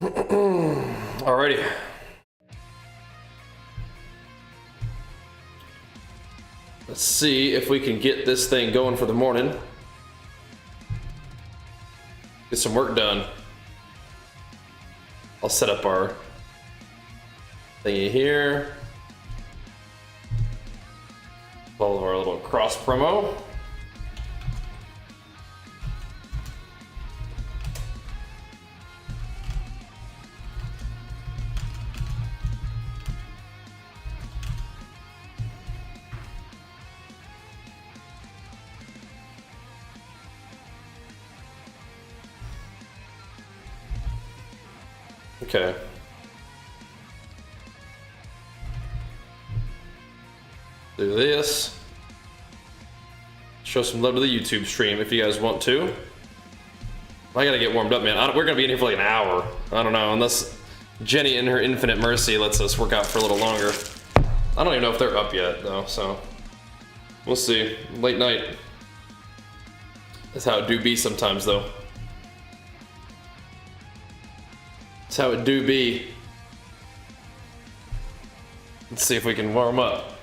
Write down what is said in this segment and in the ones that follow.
Alrighty. Let's see if we can get this thing going for the morning. Get some work done. I'll set up our thingy here. All of our little cross promo. Okay. Do this. Show some love to the YouTube stream if you guys want to. I gotta get warmed up, man. We're gonna be in here for like an hour. I don't know, unless Jenny in her infinite mercy lets us work out for a little longer. I don't even know if they're up yet, though, so we'll see. Late night. That's how it do be sometimes, though. That's how it do be. Let's see if we can warm up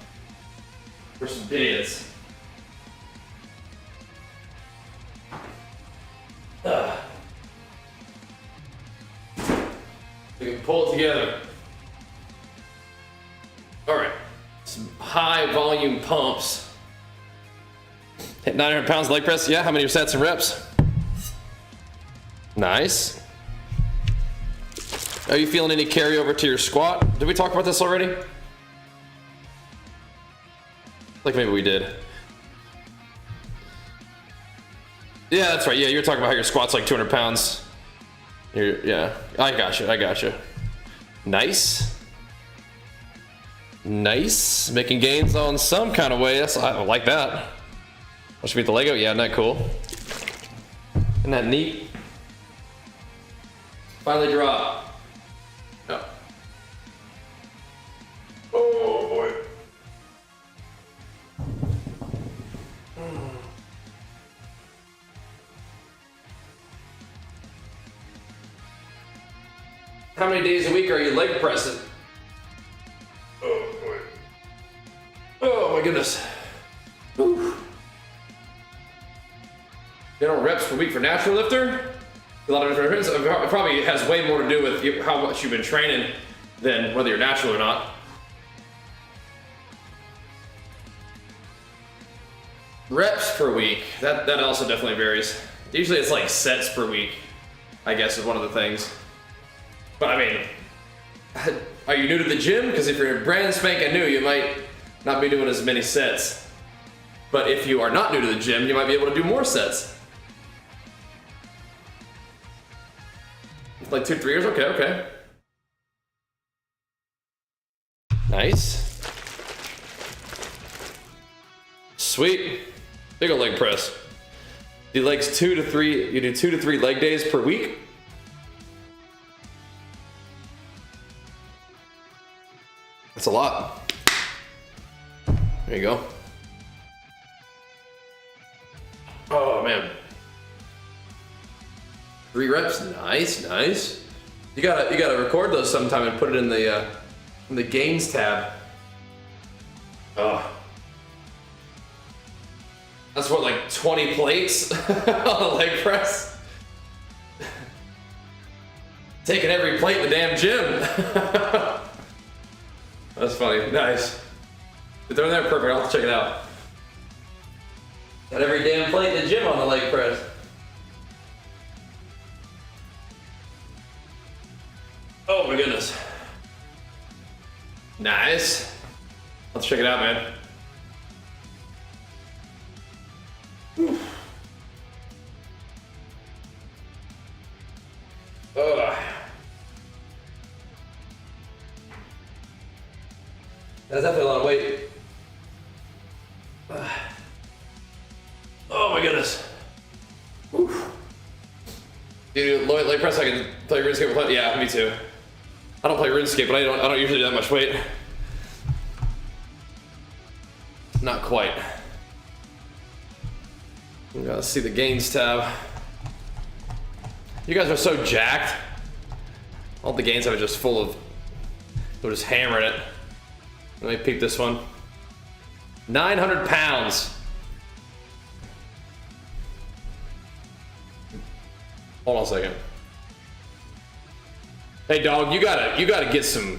for some bids. We can pull it together. All right, some high volume pumps. Hit 900 pounds leg press. Yeah, how many sets and reps? Nice. Are you feeling any carryover to your squat? Did we talk about this already? Like maybe we did. Yeah, that's right. Yeah, you're talking about how your squat's like 200 pounds. Yeah, I got you. I got you. Nice. Nice. Making gains on some kind of way. I like that. Once you beat the Lego, yeah, isn't that cool? Isn't that neat? Finally drop. No. Oh boy. How many days a week are you leg pressing? Oh boy. Oh my goodness. Whew. General reps per week for natural lifter. A lot of different reasons. It probably has way more to do with how much you've been training than whether you're natural or not. Reps per week. That also definitely varies. Usually it's like sets per week, I guess, is one of the things. But I mean, are you new to the gym? Because if you're brand spanking new, you might not be doing as many sets. But if you are not new to the gym, you might be able to do more sets. Like 2 to 3 years? Okay, okay. Nice. Sweet. Big old leg press. Do legs 2 to 3, you do 2 to 3 leg days per week? That's a lot. There you go. Oh man. 3 reps, nice, nice. You gotta record those sometime and put it in the gains tab. Oh. That's what, like 20 plates on a leg press? Taking every plate in the damn gym. That's funny, nice. If they're in there, perfect, I'll have to check it out. Got every damn plate in the gym on the leg press. Oh my goodness. Nice. Let's check it out, man. Ugh. That's definitely a lot of weight. Oh my goodness. Oof. Dude, leg press, I can play RuneScape with. Yeah, me too. I don't play RuneScape, but I don't usually do that much weight. Not quite. We gotta see the gains tab. You guys are so jacked. All the gains I was just full of, we're just hammering it. Let me peep this one. 900 pounds. Hold on a second. Hey dog, you gotta get some.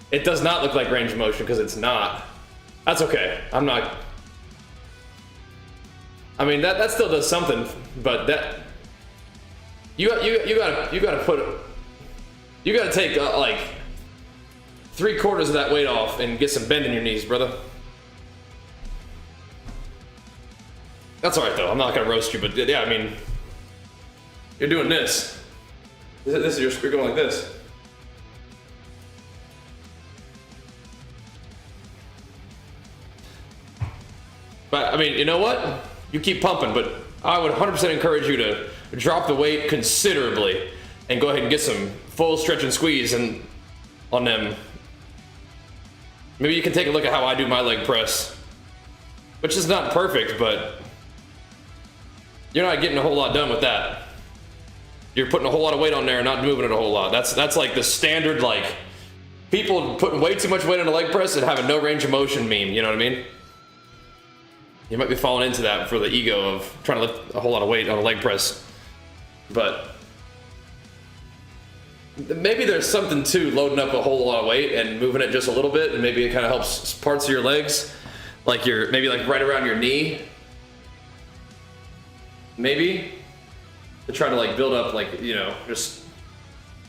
It does not look like range of motion because it's not. That's okay. I'm not. I mean that still does something, but that you gotta put. You gotta take like 3/4 of that weight off and get some bend in your knees, brother. That's all right though. I'm not gonna roast you, but yeah, I mean, you're doing this. This is you're going like this. But I mean, you know what? You keep pumping, but I would 100% encourage you to drop the weight considerably and go ahead and get some full stretch and squeeze and on them. Maybe you can take a look at how I do my leg press, which is not perfect, but you're not getting a whole lot done with that. You're putting a whole lot of weight on there and not moving it a whole lot. That's like the standard, like, people putting way too much weight on a leg press and having no range of motion meme, you know what I mean? You might be falling into that for the ego of trying to lift a whole lot of weight on a leg press. But maybe there's something to loading up a whole lot of weight and moving it just a little bit, and maybe it kind of helps parts of your legs, like maybe like right around your knee. Maybe to try to like build up, like, you know, just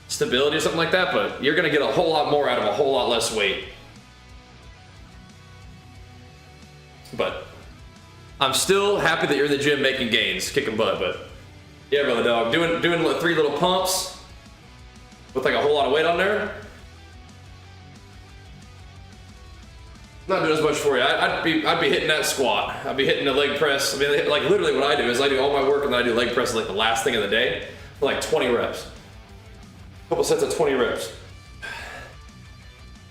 stability or something like that, but you're gonna get a whole lot more out of a whole lot less weight. But I'm still happy that you're in the gym making gains, kicking butt. But yeah, brother dog, doing 3 little pumps with like a whole lot of weight on there, not doing as much for you. I'd be hitting that squat. I'd be hitting the leg press. I mean, like literally what I do is I do all my work and then I do leg press like the last thing of the day for like 20 reps. A couple sets of 20 reps.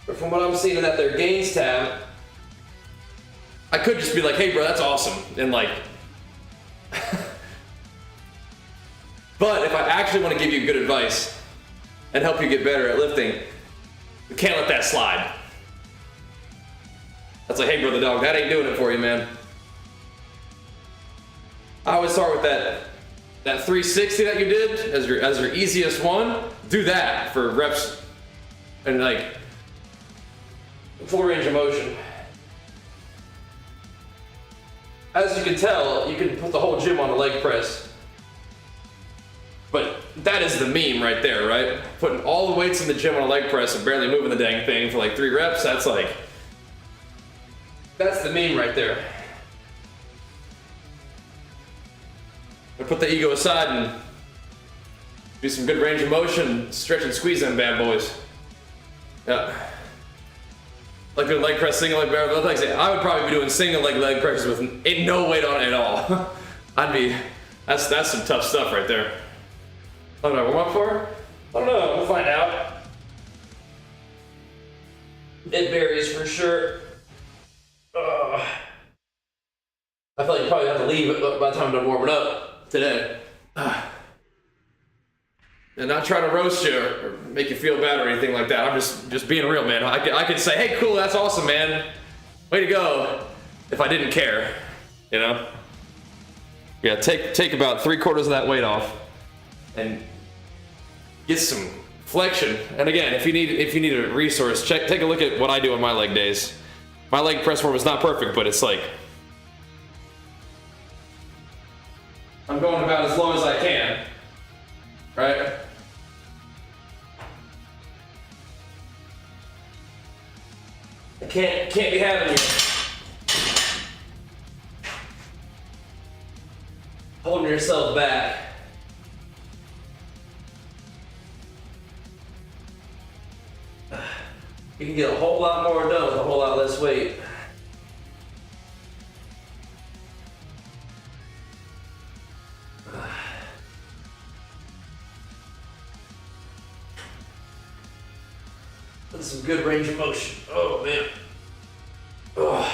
But from what I'm seeing in that their gains tab, I could just be like, hey bro, that's awesome. And like, but if I actually want to give you good advice and help you get better at lifting, you can't let that slide. That's like, hey brother dog, that ain't doing it for you, man. I always start with that 360 that you did as your easiest one. Do that for reps and like full range of motion. As you can tell, you can put the whole gym on a leg press. But that is the meme right there, right? Putting all the weights in the gym on a leg press and barely moving the dang thing for like 3 reps, that's the meme right there. I put the ego aside and do some good range of motion, stretch and squeeze them bad boys. Yeah. Like a leg press, single leg bar. Like I say, I would probably be doing single leg presses with no weight on it at all. That's some tough stuff right there. I don't know, warm up for? I don't know, we'll find out. It varies for sure. I feel like you probably have to leave by the time I'm done warming up today. And not trying to roast you or make you feel bad or anything like that. I'm just being real, man. I could say, hey, cool, that's awesome, man. Way to go. If I didn't care, you know? Yeah, take about 3/4 of that weight off and get some flexion. And again, if you need a resource, take a look at what I do on my leg days. My leg press form is not perfect, but it's like I'm going about as low as I can, right? I can't be having you holding yourself back. You can get a whole lot more done with a whole lot less weight. That's some good range of motion. Oh man. Oh.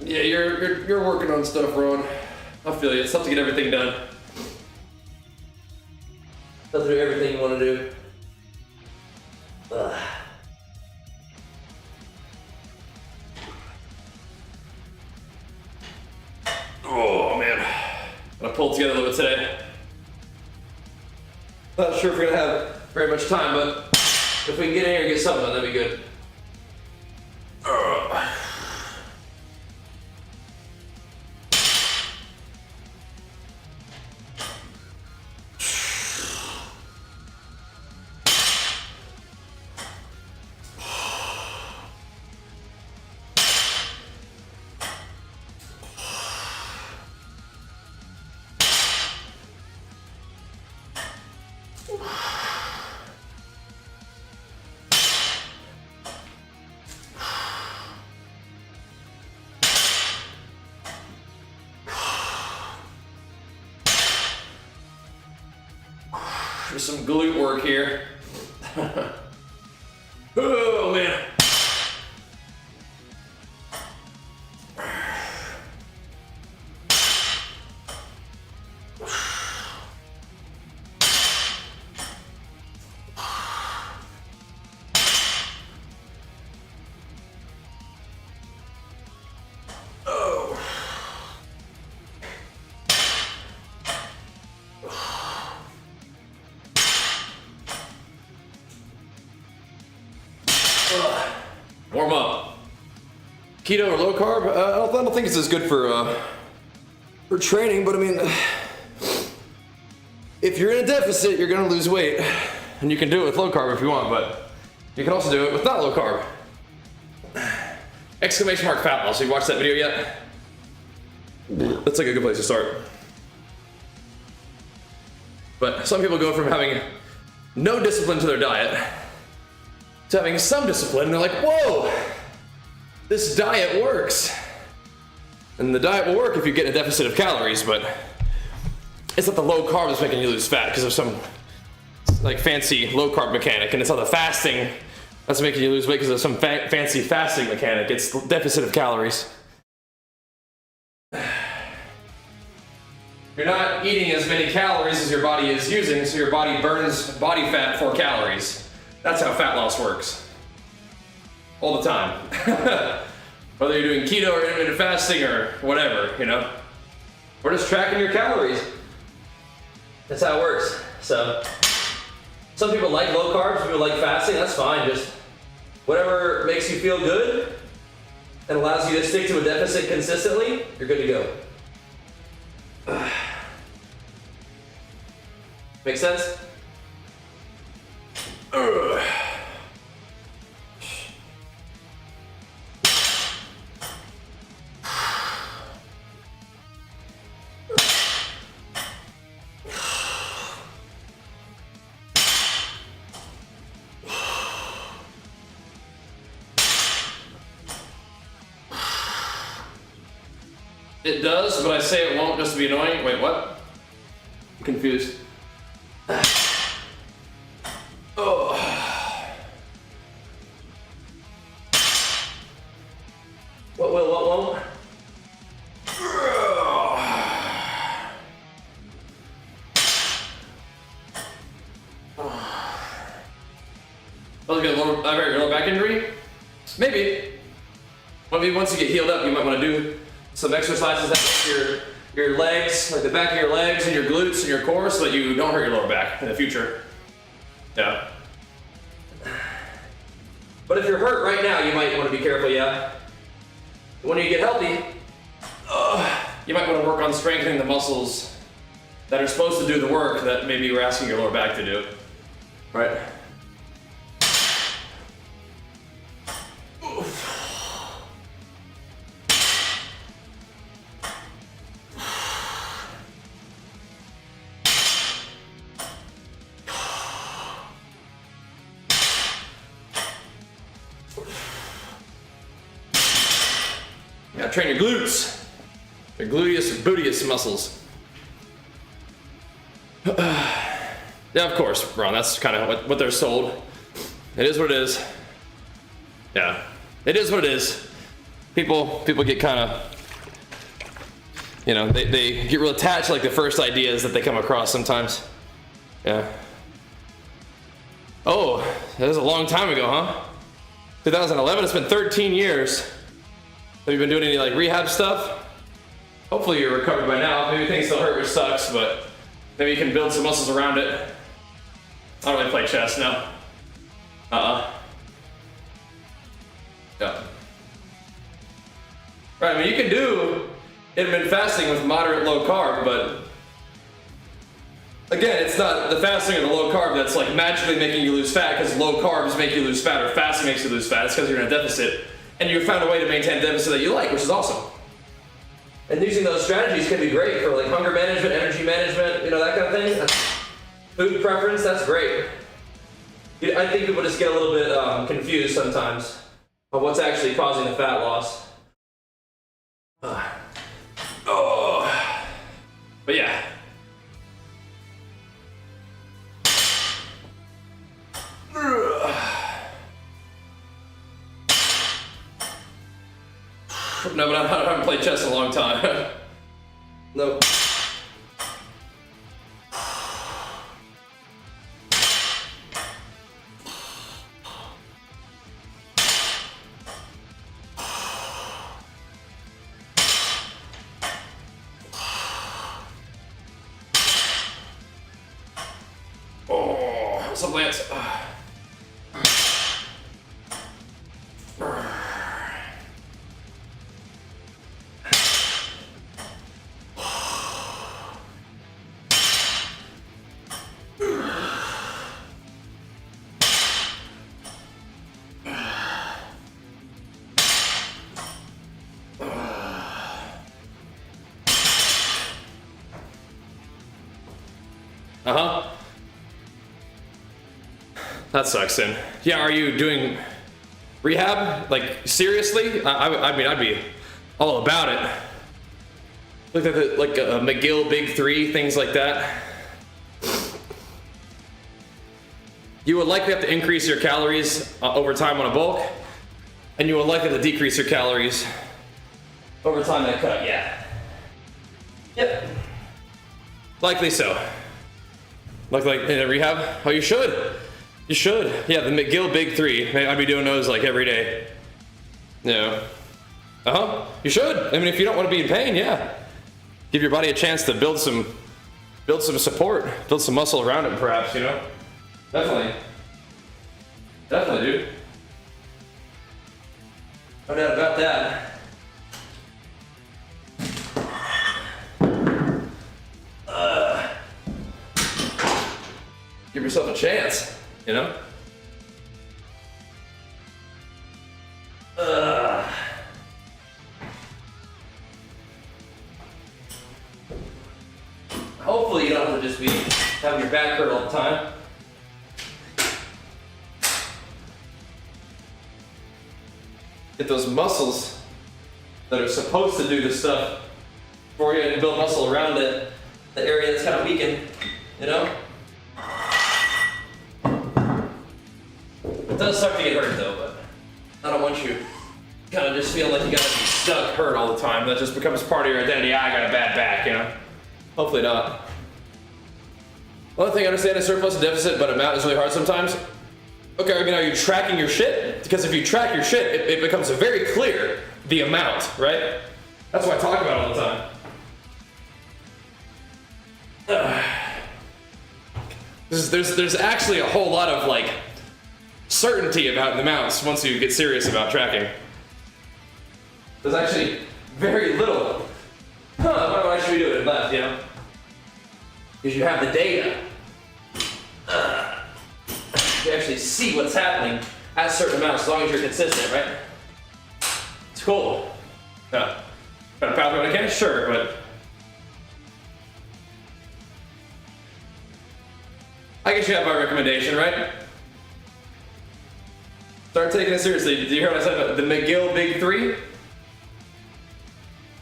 Yeah, you're working on stuff, Ron. I feel you. It's tough to get everything done. Tough to do everything you want to do. Ugh. Oh man, gotta pull together a little bit today. Not sure if we're gonna have very much time, but if we can get in here and get something done, that'd be good. There's some glute work here. Oh man. Warm up. Keto or low carb? I don't think it's as good for training, but I mean, if you're in a deficit, you're gonna lose weight, and you can do it with low carb if you want, but you can also do it with not low carb. Exclamation mark fat loss. Have you watched that video yet? That's like a good place to start. But some people go from having no discipline to their diet to having some discipline, and they're like, whoa, this diet works. And the diet will work if you get a deficit of calories, but it's not the low carb that's making you lose fat because of some like fancy low carb mechanic, and it's not the fasting that's making you lose weight because of some fancy fasting mechanic. It's deficit of calories. You're not eating as many calories as your body is using, so your body burns body fat for calories. That's how fat loss works. All the time. Whether you're doing keto or intermittent fasting or whatever, you know. We're just tracking your calories. That's how it works. So, some people like low carbs, some people like fasting, that's fine. Just whatever makes you feel good and allows you to stick to a deficit consistently, you're good to go. Make sense? It does, but I say it won't just to be annoying. Wait, what? I'm confused. Oh. What will, what won't? Your lower back injury? Maybe. Maybe once you get healed up, you might want to do some exercises that make your legs, like the back of your legs and your glutes and your core, so that you don't hurt your lower back in the future. Yeah. But if you're hurt right now, you might want to be careful, yeah. When you get healthy, you might want to work on strengthening the muscles that are supposed to do the work that maybe you were asking your lower back to do. Right? You gotta train your glutes, your gluteus and booteus muscles. Yeah, of course, Ron, that's kind of what they're sold. It is what it is. Yeah, it is what it is. People get kind of you know, they get real attached to like the first ideas that they come across sometimes. Yeah. Oh, that was a long time ago, huh? 2011, it's been 13 years. Have you been doing any like rehab stuff? Hopefully you're recovered by now. Maybe things still hurt, which sucks, but maybe you can build some muscles around it. I don't really play chess, no. Yeah. Right, I mean, you can do intermittent fasting with moderate low carb, but again, it's not the fasting or the low carb that's like magically making you lose fat, because low carbs make you lose fat or fasting makes you lose fat. It's because you're in a deficit, and you found a way to maintain a deficit that you like, which is awesome. And using those strategies can be great for like hunger management, energy management, you know, that kind of thing. Food preference, that's great. I think people just get a little bit confused sometimes on what's actually causing the fat loss. But yeah. No, but I haven't played chess in a long time. Nope. Oh, what's up, Lance? That sucks then. Yeah, are you doing rehab? Like, seriously? I mean, I'd be all about it. Look at the, like a McGill Big 3, things like that. You would likely have to increase your calories over time on a bulk, and you would likely have to decrease your calories over time on a cut, yeah. Yep. Likely so. Like in a rehab? Oh, you should. You should. Yeah, the McGill Big 3. I'd be doing those like every day. Yeah. You should. I mean, if you don't want to be in pain, yeah. Give your body a chance to build some support, build some muscle around it, perhaps, you know? Definitely. Definitely, dude. No doubt about that. Give yourself a chance, you know? Hopefully you don't have to just be having your back hurt all the time. Get those muscles that are supposed to do this stuff for you and build muscle around it, the area that's kind of weakened, you know? It does suck to get hurt though, but I don't want you kind of just feeling like you gotta be stuck hurt all the time. That just becomes part of your identity. I got a bad back, you know? Hopefully not. One thing I understand is surplus and deficit, but amount is really hard sometimes. Okay, I mean, are you tracking your shit? Because if you track your shit, it becomes very clear the amount, right? That's what I talk about all the time. There's actually a whole lot of like certainty about the amounts once you get serious about tracking. There's actually very little. Why should we do it left, you know? Because you have the data. You actually see what's happening at certain amounts as long as you're consistent, right? It's cool. Yeah. Got a pathway when I can? Sure, but I guess you have my recommendation, right? Start taking it seriously. Did you hear what I said about the McGill Big 3?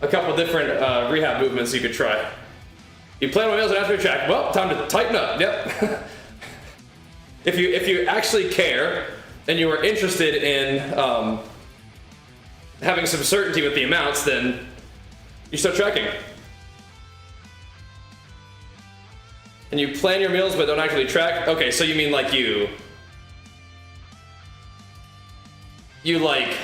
A couple different rehab movements you could try. You plan on meals and after your track. Well, time to tighten up. Yep. If you actually care and you are interested in having some certainty with the amounts, then you start tracking. And you plan your meals but don't actually track? Okay, so you mean like you like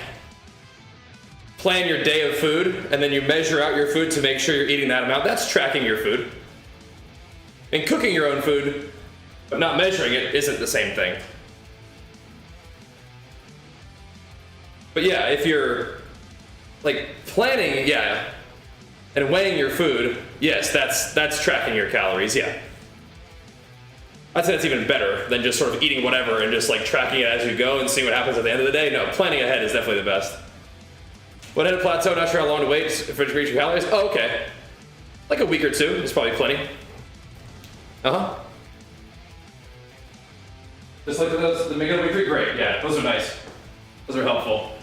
plan your day of food and then you measure out your food to make sure you're eating that amount. That's tracking your food. And cooking your own food but not measuring it isn't the same thing. But yeah, if you're like planning, yeah, and weighing your food, yes, that's tracking your calories, yeah. I'd say that's even better than just sort of eating whatever and just like tracking it as you go and seeing what happens at the end of the day. No, planning ahead is definitely the best. When hit a plateau, not sure how long to wait for it to reach your calories. Oh, okay. Like a week or two is probably plenty. Uh-huh. Just like those, the beginning of week 3, great. Yeah, those are nice. Those are helpful.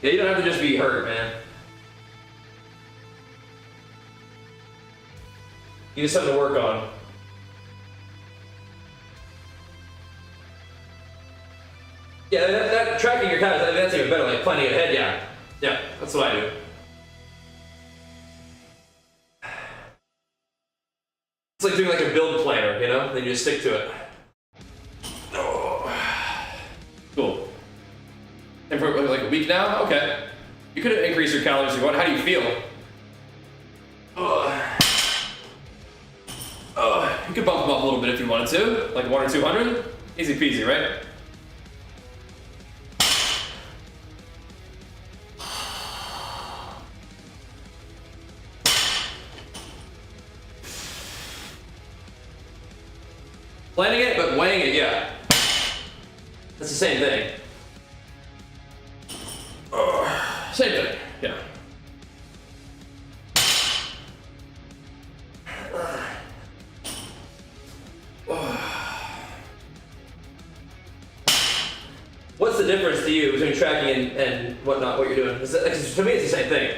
Yeah, you don't have to just be hurt, man. You just have to work on. Yeah, that tracking your calories, that's even better, like planning ahead, yeah. Yeah, that's what I do. It's like doing like a build planner, you know? Then you just stick to it. Oh. Cool. And for like a week now? Okay. You could increase your calories if you want. How do you feel? You could bump them up a little bit if you wanted to, like 1 or 200. Easy peasy, right? Planning it, but weighing it, yeah. That's the same thing. Same thing, yeah. What's the difference to you between tracking and whatnot, what you're doing? To me, it's the same thing.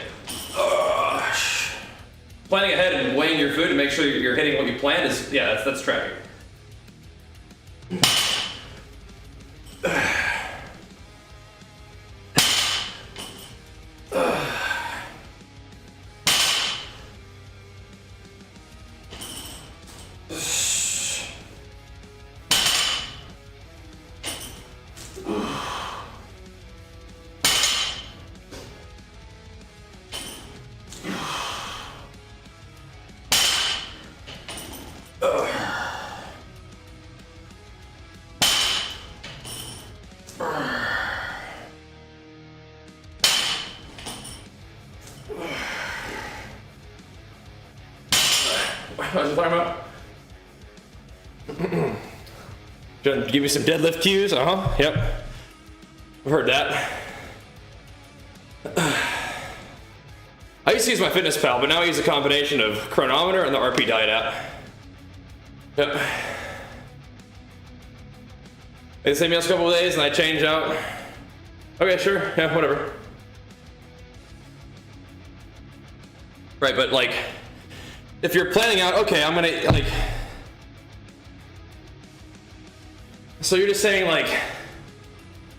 Planning ahead and weighing your food to make sure you're hitting what you planned is, yeah, that's tracking. What was I talking about? Trying to give me some deadlift cues? Yep. I've heard that. I used to use my Fitness Pal, but now I use a combination of chronometer and the RP Diet app. Yep. They send me a couple of days and I change out. Okay, sure, yeah, whatever. Right, but like, if you're planning out, okay, I'm gonna, like, so you're just saying, like,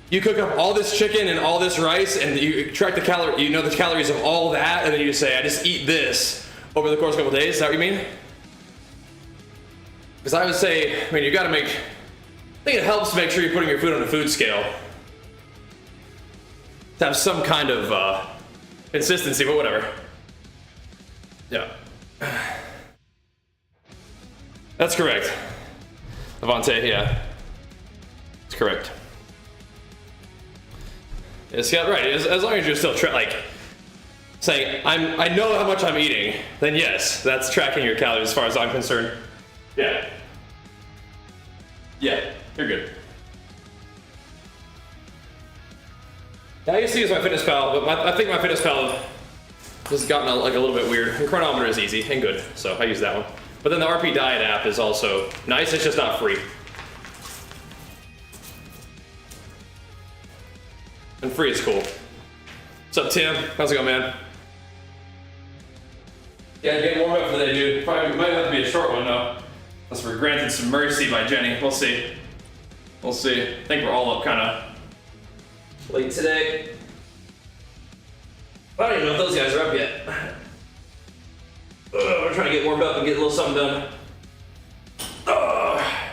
you cook up all this chicken and all this rice and you track the calorie, you know the calories of all that, and then you just say, I just eat this over the course of a couple days. Is that what you mean? Because I would say, I mean, you gotta make, I think it helps to make sure you're putting your food on a food scale. To have some kind of consistency, but whatever. Yeah. That's correct. Avante, yeah. It's correct. It's got right. As long as you're still like saying I know how much I'm eating, then yes, that's tracking your calories as far as I'm concerned. Yeah. Yeah, you're good. Yeah, I used to use my Fitness Pal, but I think my Fitness Pal has gotten a little bit weird. The chronometer is easy and good, so I use that one. But then the RP Diet app is also nice. It's just not free. And free is cool. What's up, Tim? How's it going, man? Yeah, getting warmed up for the day, dude. Probably might have to be a short one, though. Unless we're granted some mercy by Jenny. We'll see. We'll see. I think we're all up kind of late today. I don't even know if those guys are up yet. We're trying to get warmed up and get a little something done.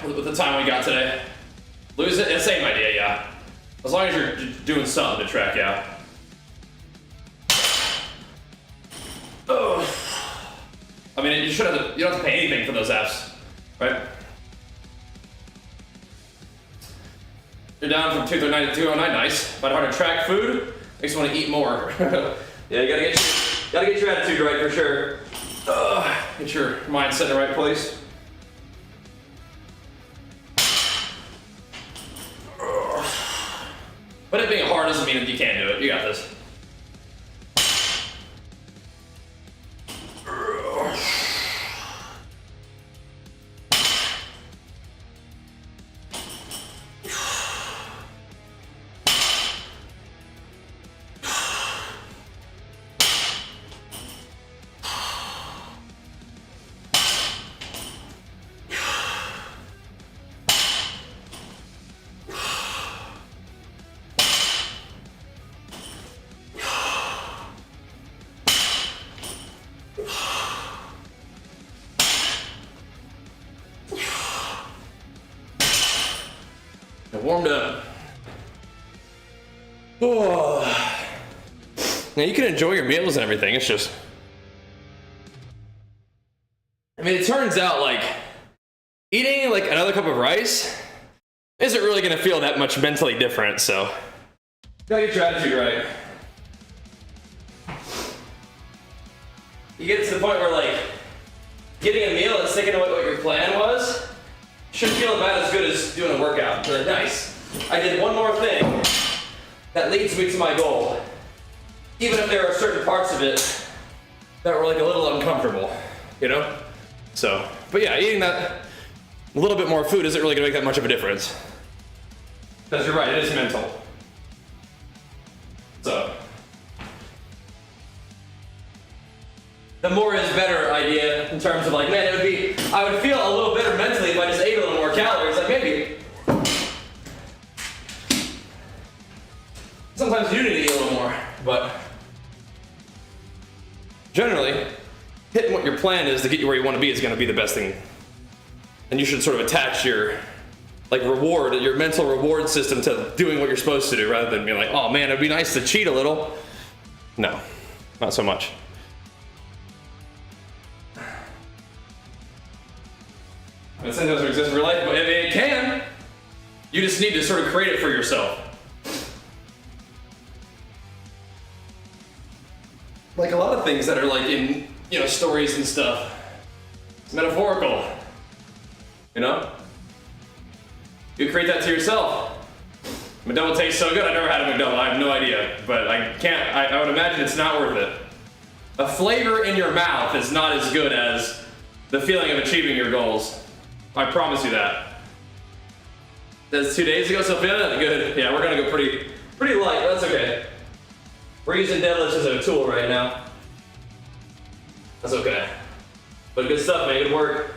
With the time we got today. Lose it? Same idea, yeah. As long as you're doing something to track out. I mean, you don't have to pay anything for those apps, right? You're down from 209 to 209, nice. But hard to track food, makes you want to eat more. Yeah, you gotta get your attitude right for sure. Get your mindset in the right place. But it being hard doesn't mean that you can't do it. You got this. Warmed up. Oh. Now you can enjoy your meals and everything. It's just, I mean, it turns out like eating like another cup of rice isn't really gonna feel that much mentally different. So gotta get your attitude right. You get to the point where like getting a meal and sticking to what your plan was shouldn't feel about as good as doing a workout. Like, nice. I did one more thing that leads me to my goal. Even if there are certain parts of it that were like a little uncomfortable, you know? So, but yeah, eating that a little bit more food isn't really gonna make that much of a difference. Because you're right, it is mental. So, the more is better idea in terms of like, man, I would feel a little better mentally if I just ate a little more calories. Like maybe, sometimes you do need to eat a little more, but generally, hitting what your plan is to get you where you want to be is going to be the best thing. And you should sort of attach your like reward, your mental reward system to doing what you're supposed to do rather than being like, oh man, it'd be nice to cheat a little. No, not so much. It doesn't exist in real life, but it can. You just need to sort of create it for yourself. Like a lot of things that are like in, you know, stories and stuff. It's metaphorical. You know? You create that to yourself. McDouble tastes so good. I never had a McDouble. I have no idea, but I would imagine it's not worth it. A flavor in your mouth is not as good as the feeling of achieving your goals. I promise you that. That's 2 days ago, so feeling that good. Yeah, we're gonna go pretty light. That's okay. We're using deadlifts as a tool right now. That's okay. But good stuff, man. Good work.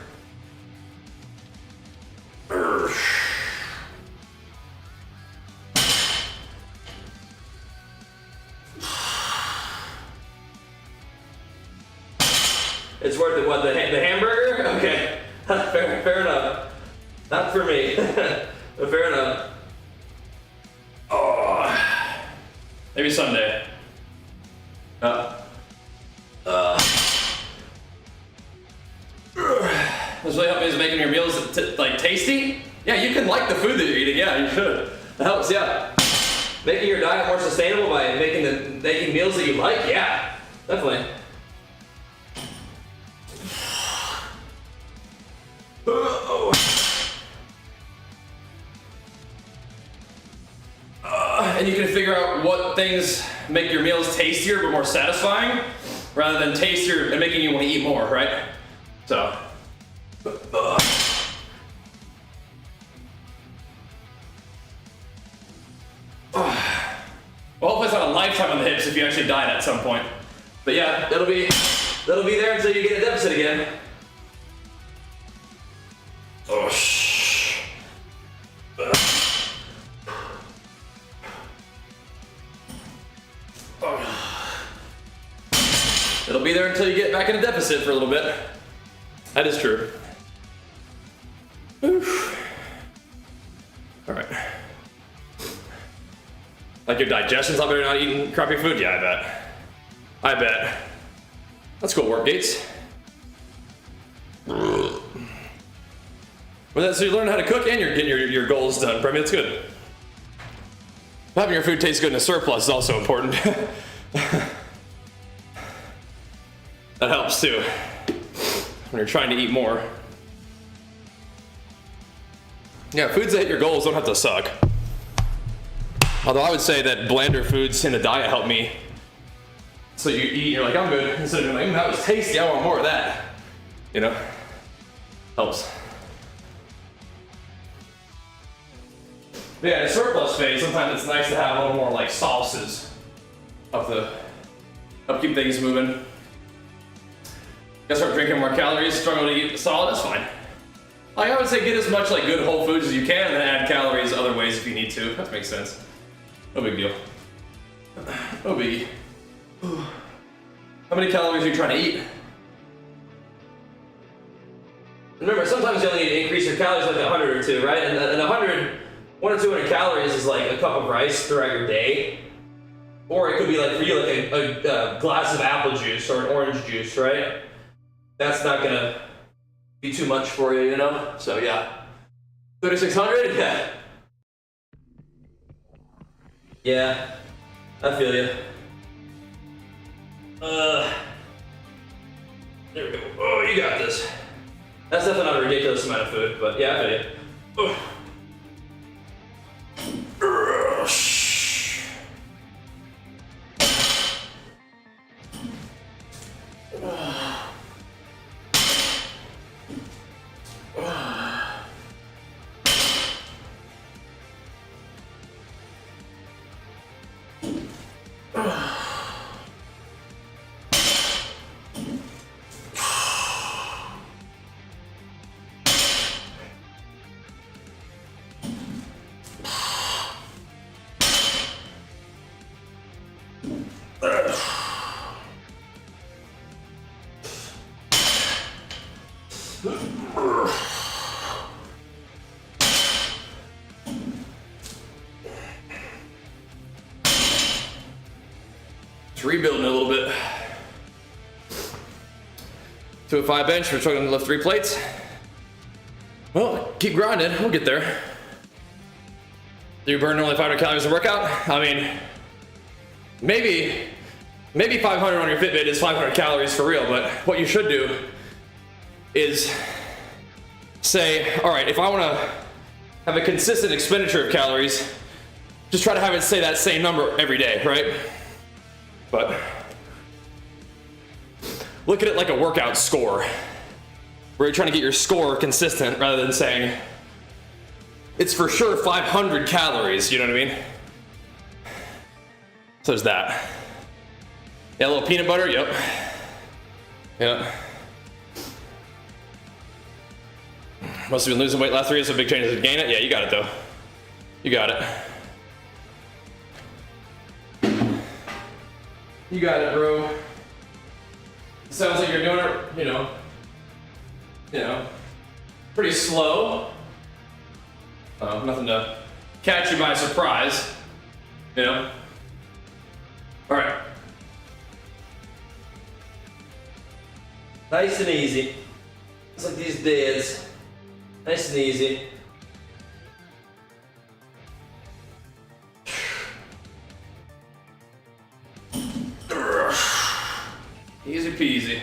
It's worth it. What, the hamburger? Okay. Fair enough. Not for me. But fair enough. Oh. Maybe someday. What's really helping is making your meals like tasty. Yeah, you can like the food that you're eating. Yeah, you should. That helps. Yeah. Making your diet more sustainable by making meals that you like. Yeah, definitely. And you can figure out what things make your meals tastier but more satisfying, rather than tastier and making you want to eat more, right? So. Well, hopefully it's not a lifetime on the hips if you actually diet at some point. But yeah, that'll be there until you get a deficit again. Oh, shh. It'll be there until you get back in a deficit for a little bit. That is true. Oof. All right. Like your digestion's not better not eating crappy food? Yeah, I bet. I bet. That's cool work, Gates. Well, so you learn how to cook and you're getting your goals done. I mean, it's good. Having your food taste good in a surplus is also important. That helps too when you're trying to eat more. Yeah, foods that hit your goals don't have to suck. Although I would say that blander foods in a diet help me. So you eat, you're like, I'm good. Instead of being like, that was tasty, I want more of that. You know? Helps. But yeah, in a surplus phase, sometimes it's nice to have a little more like sauces help keep things moving. Gotta start drinking more calories, struggle to eat solid, that's fine. Like I would say get as much like good whole foods as you can and then add calories other ways if you need to. That makes sense. No big deal. No biggie. How many calories are you trying to eat? Remember, sometimes you only need to increase your calories like 100 or 2, right? And 100, 1 or 200 calories is like a cup of rice throughout your day. Or it could be like for you, like a glass of apple juice or an orange juice, right? That's not gonna be too much for you, you know? So yeah. 3,600? Yeah. Yeah, I feel you. There we go. Oh, you got this. That's definitely not a ridiculous amount of food, but yeah, I feel you. Oh. 3 a little bit. 205 bench, we're struggling to lift 3 plates. Well, keep grinding, we'll get there. Do you burn only 500 calories a workout? I mean, maybe 500 on your Fitbit is 500 calories for real, but what you should do is say, all right, if I want to have a consistent expenditure of calories, just try to have it say that same number every day, right? But look at it like a workout score, where you're trying to get your score consistent rather than saying, it's for sure 500 calories, you know what I mean? So there's that. Yeah, a little peanut butter, yep. Yeah. Must have been losing weight last 3 years, so big changes to gain it. Yeah, you got it though. You got it. You got it, bro. Sounds like you're doing it, you know, pretty slow. Nothing to catch you by surprise, you know. All right. Nice and easy. It's like these days. Nice and easy. Easy peasy.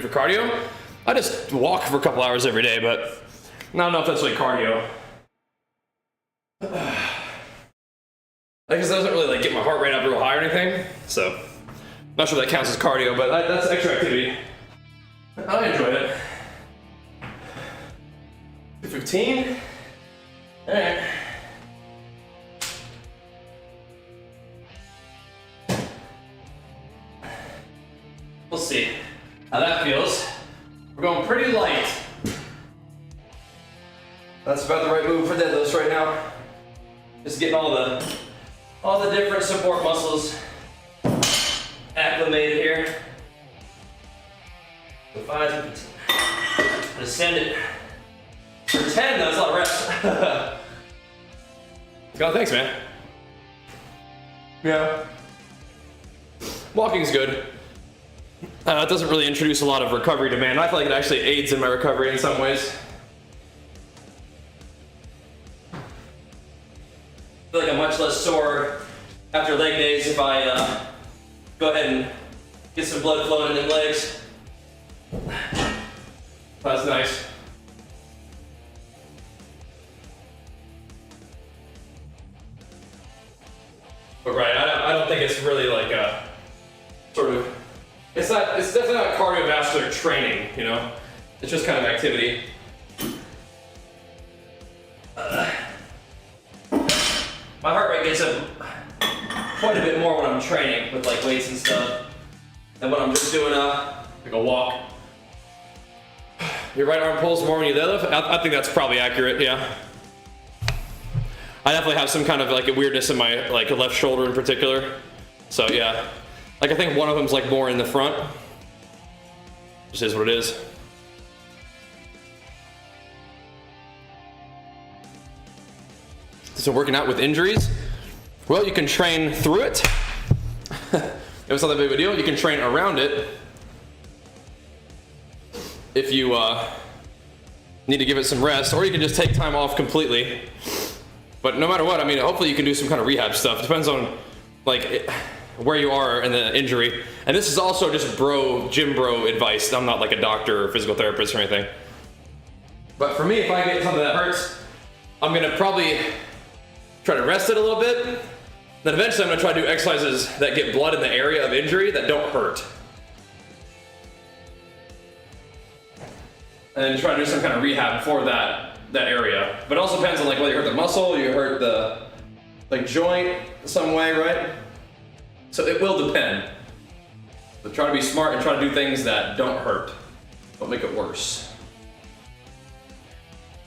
for cardio. I just walk for a couple hours every day, but I don't know if that's like cardio. I guess it doesn't really like get my heart rate up real high or anything, so not sure that counts as cardio, but that's extra activity. I enjoy it. 215. All right. We'll see how that feels. We're going pretty light. That's about the right move for deadlifts right now. Just getting all the different support muscles acclimated here. So 5, just send it. For 10, that's a lot of reps. God, thanks, man. Yeah. Walking's good. It doesn't really introduce a lot of recovery demand. I feel like it actually aids in my recovery in some ways. I feel like I'm much less sore after leg days if I go ahead and get some blood flowing in the legs. That's nice. But right, I don't think it's really like a sort of, it's definitely not cardiovascular training, you know? It's just kind of activity. My heart rate gets up quite a bit more when I'm training with like weights and stuff than when I'm just doing like a walk. Your right arm pulls more when you deadlift? I think that's probably accurate, yeah. I definitely have some kind of like a weirdness in my like left shoulder in particular. So yeah, like I think one of them's like more in the front. Just is what it is. So working out with injuries, well, you can train through it. It was not that big of a deal. You can train around it if you need to give it some rest, or you can just take time off completely. But no matter what, I mean, hopefully you can do some kind of rehab stuff. Depends on like where you are in the injury. And this is also just gym bro advice. I'm not like a doctor or physical therapist or anything. But for me, if I get something that hurts, I'm gonna probably try to rest it a little bit. Then eventually I'm gonna try to do exercises that get blood in the area of injury that don't hurt. And try to do some kind of rehab for that area. But it also depends on like whether you hurt the muscle, you hurt the like joint some way, right? So it will depend. But try to be smart and try to do things that don't hurt. Don't make it worse.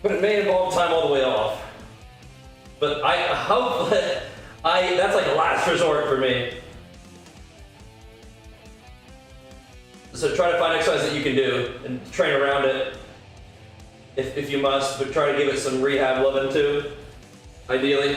But it may involve time all the way off. But I hope that's like a last resort for me. So try to find exercise that you can do and train around it if you must, but try to give it some rehab loving too, ideally.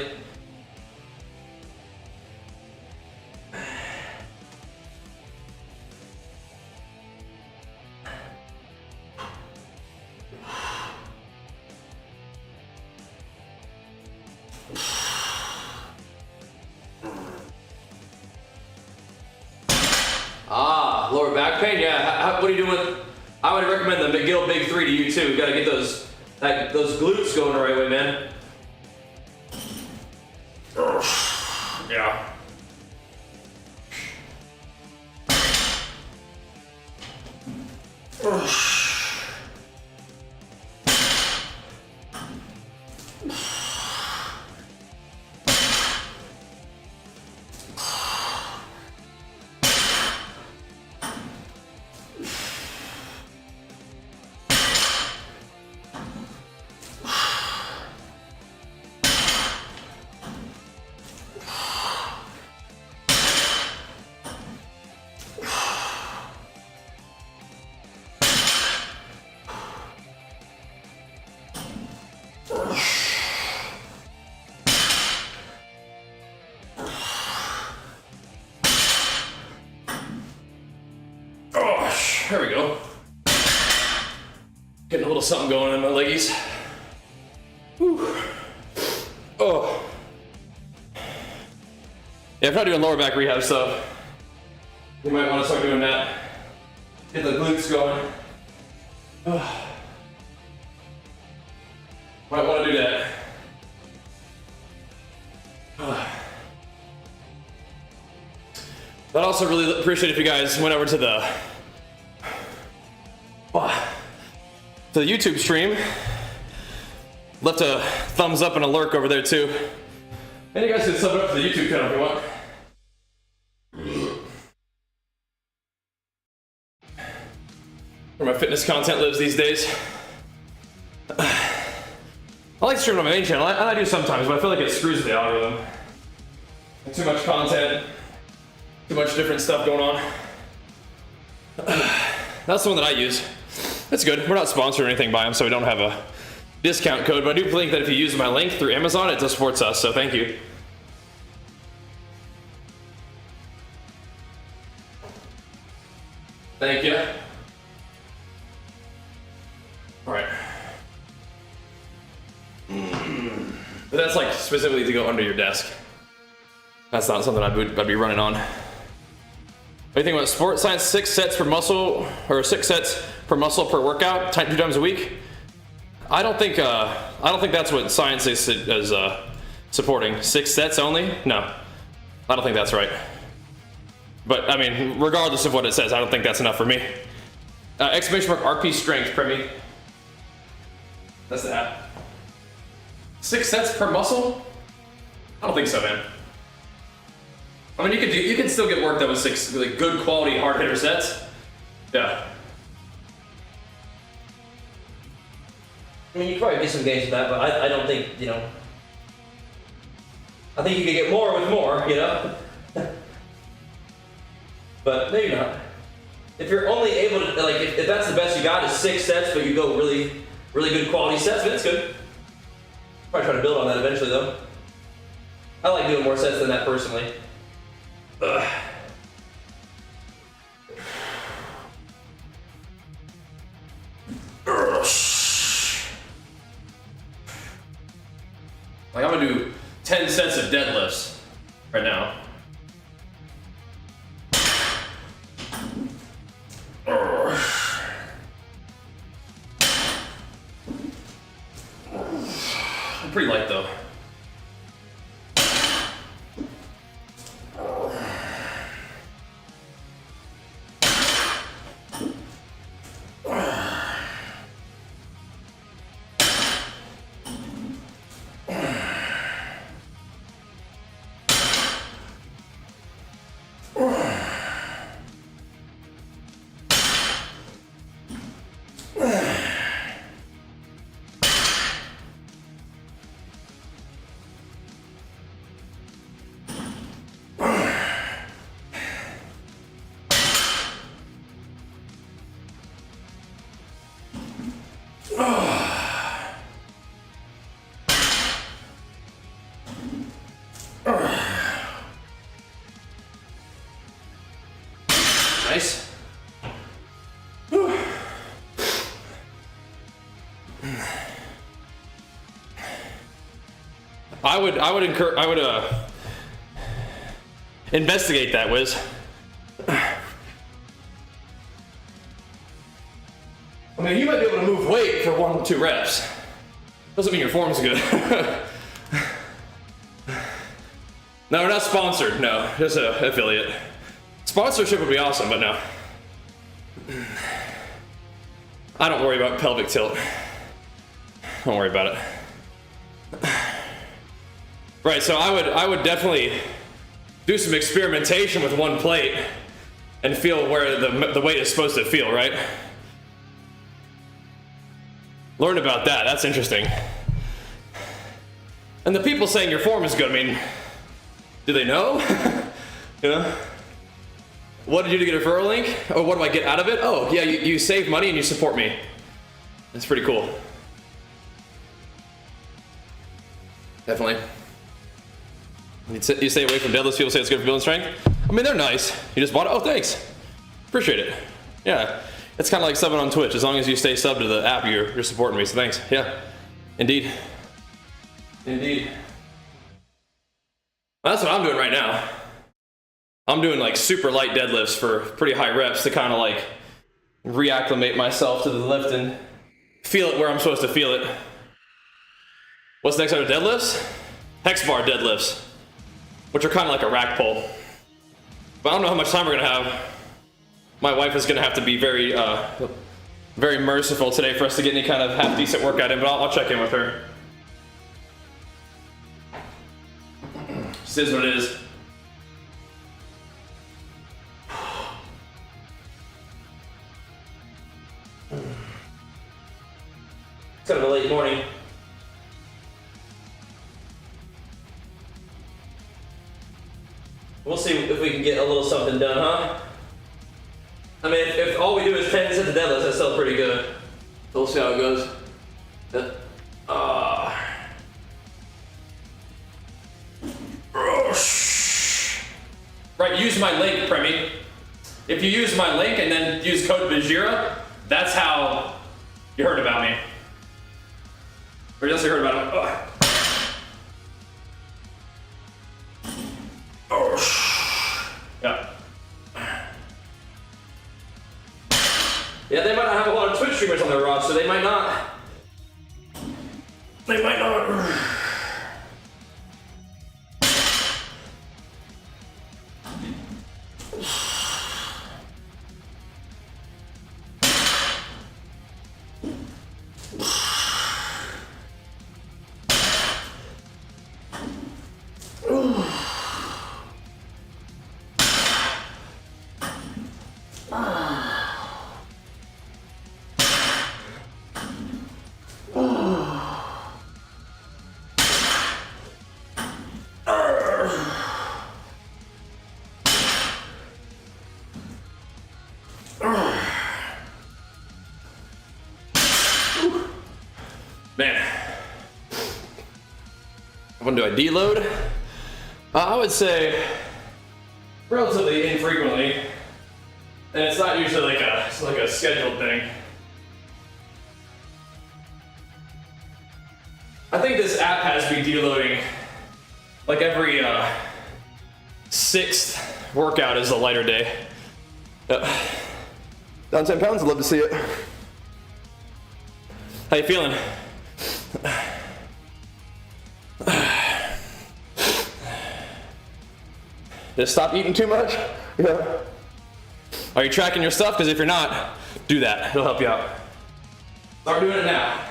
Lower back pain, yeah. What are you doing? I would recommend the McGill Big 3 to you too. You gotta get those glutes going the right way, man. Yeah. There we go. Getting a little something going in my leggies. Whew. Oh. Yeah, if I'm not doing lower back rehab stuff, you might want to start doing that. Get the glutes going. Might want to do that. I'd also really appreciate if you guys went over to the YouTube stream. Left a thumbs up and a lurk over there too. And you guys can sub it up to the YouTube channel if you want. Where my fitness content lives these days. I like streaming on my main channel, and I do sometimes, but I feel like it screws with the algorithm. Too much content, too much different stuff going on. That's the one that I use. That's good. We're not sponsored or anything by them, so we don't have a discount code, but I do think that if you use my link through Amazon, it does supports us, so thank you. Thank you. All right. But that's like specifically to go under your desk. That's not something I'd be running on. What do you think about sports science? 6 sets per muscle, or 6 sets per muscle per workout, 2 times a week? I don't think that's what science is supporting. 6 sets only? No, I don't think that's right. But I mean, regardless of what it says, I don't think that's enough for me. Exclamation mark RP strength, Premi. That's that. 6 sets per muscle? I don't think so, man. I mean, you can still get work that was 6 really good quality hard hitter sets. Yeah. I mean, you could probably do some gains with that, but I don't think, you know. I think you could get more with more, you know. But maybe not. If you're only able to, like, if that's the best you got is 6 sets, but you go really, really good quality sets, then it's good. Probably try to build on that eventually, though. I like doing more sets than that personally. Ugh. Like, I'm gonna do 10 sets of deadlifts right now. I'm pretty light though. Nice. I would investigate that, Wiz. I mean, you might be able to move weight for 1 or 2 reps. Doesn't mean your form's good. No, we're not sponsored. No, just an affiliate. Sponsorship would be awesome, but no. I don't worry about pelvic tilt. Don't worry about it. Right, so I would definitely do some experimentation with 1 plate and feel where the weight is supposed to feel, right? Learn about that. That's interesting. And the people saying your form is good, I mean, do they know? You know? What did you do to get a referral link? Oh, what do I get out of it? Oh, yeah, you save money and you support me. That's pretty cool. Definitely. You stay away from deadlifts. People say it's good for building strength. I mean, they're nice. You just bought it. Oh, thanks. Appreciate it. Yeah. It's kind of like subbing on Twitch. As long as you stay subbed to the app, you're supporting me. So thanks. Yeah. Indeed. Indeed. Well, that's what I'm doing right now. I'm doing like super light deadlifts for pretty high reps to kind of like reacclimate myself to the lift and feel it where I'm supposed to feel it. What's next after deadlifts? Hex bar deadlifts, which are kind of like a rack pull. But I don't know how much time we're gonna have. My wife is gonna have to be very, very merciful today for us to get any kind of half decent workout in, but I'll check in with her. This is what it is. It's kind of a late morning. We'll see if we can get a little something done, huh? I mean, if all we do is 10 sets of deadlifts, that's still pretty good. We'll see how it goes. Right, use my link, Premi. If you use my link and then use code Bajheera, that's how you heard about me. Or that's how you heard about it. Yeah. Yeah, they might not have a lot of Twitch streamers on their roster. They might not. They might not. Man, when do I deload? I would say relatively infrequently, and it's not usually like a scheduled thing. I think this app has me deloading like every sixth workout is a lighter day. Down 10 pounds, I'd love to see it. How you feeling? Just stop eating too much? Yeah. Are you tracking your stuff? Because if you're not, do that. It'll help you out. Start doing it now.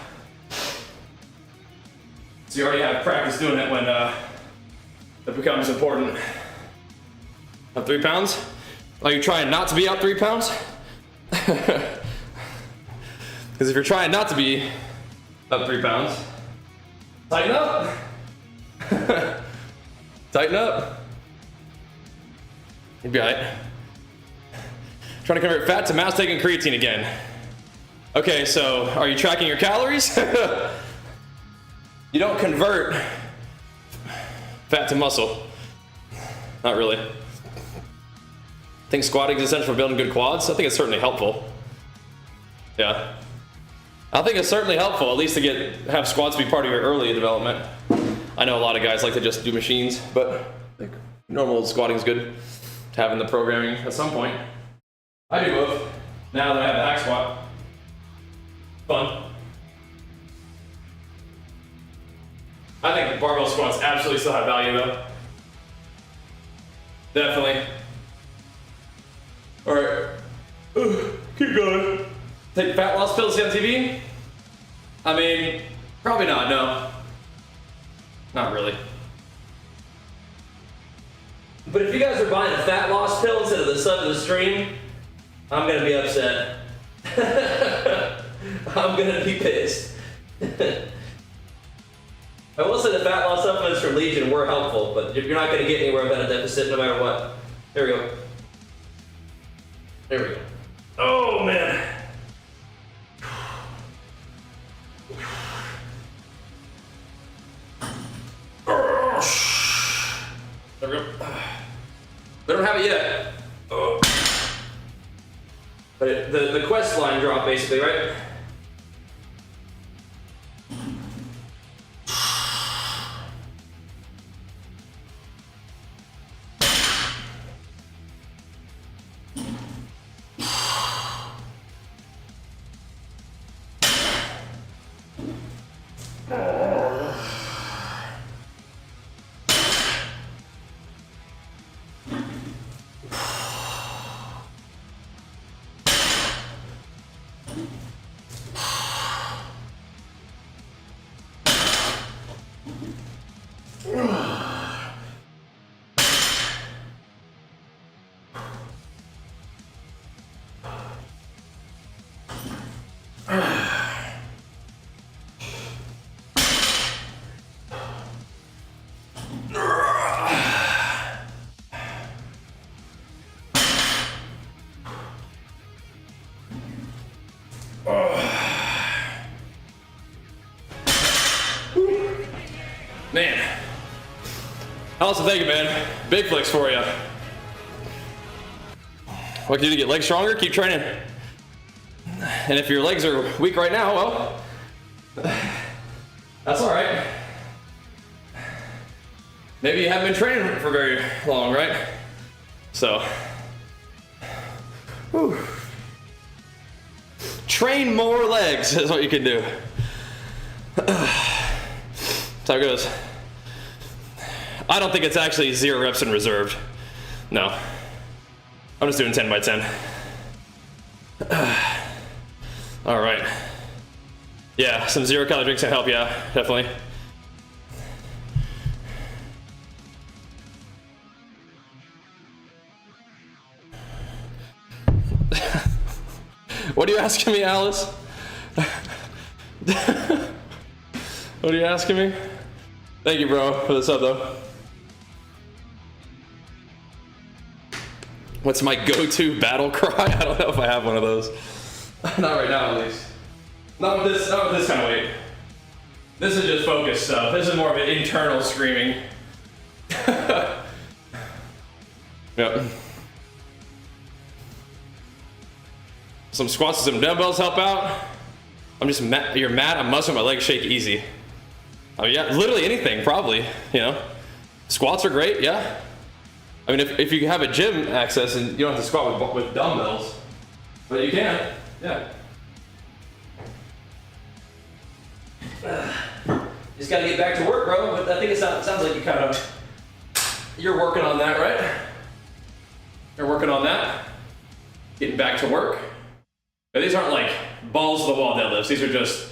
So you already have practice doing it when it becomes important. Up 3 pounds? Are you trying not to be up 3 pounds? Because if you're trying not to be up 3 pounds, tighten up. Tighten up. You'll be alright. Trying to convert fat to mass, taking creatine again. Okay, so are you tracking your calories? You don't convert fat to muscle. Not really. I think squatting is essential for building good quads. I think it's certainly helpful. Yeah. I think it's certainly helpful, at least to have squats be part of your early development. I know a lot of guys like to just do machines, but I think normal squatting is good to have in the programming at some point. I do both. Now that I have the hack squat. Fun. I think the barbell squats absolutely still have value though. Definitely. Alright. Keep going. Take fat loss pills on TV? I mean, probably not, no. Not really. But if you guys are buying a fat loss pill instead of the sub of the stream, I'm gonna be upset. I'm gonna be pissed. I will say the fat loss supplements from Legion were helpful, but you're not gonna get anywhere without a deficit no matter what. There we go. There we go. Oh man. There we go. They don't have it yet. Oh. But the quest line drop basically, right? Man. Allison, thank you, man. Big flex for you. What can you do to get legs stronger? Keep training. And if your legs are weak right now, well, that's all right. Maybe you haven't been training for very long, right? So, whew. Train more legs is what you can do. That's how it goes. I don't think it's actually 0 reps in reserved. No. I'm just doing 10 by 10. All right. Yeah, some 0 calorie drinks can help, yeah, definitely. What are you asking me, Alice? What are you asking me? Thank you, bro, for the sub, though. What's my go-to battle cry? I don't know if I have one of those. Not right now, at least. Not with this kind of weight. This is just focus stuff. This is more of an internal screaming. Yep. Some squats and some dumbbells help out. I'm just mad. You're mad? I'm muscling my legs shake easy. I mean, yeah, literally anything, probably, you know. Squats are great, yeah. I mean, if you have a gym access and you don't have to squat with dumbbells, but you can, yeah. Just gotta get back to work, bro. But I think it sounds like you're working on that, right? You're working on that. Getting back to work. But these aren't like balls to the wall deadlifts. These are just,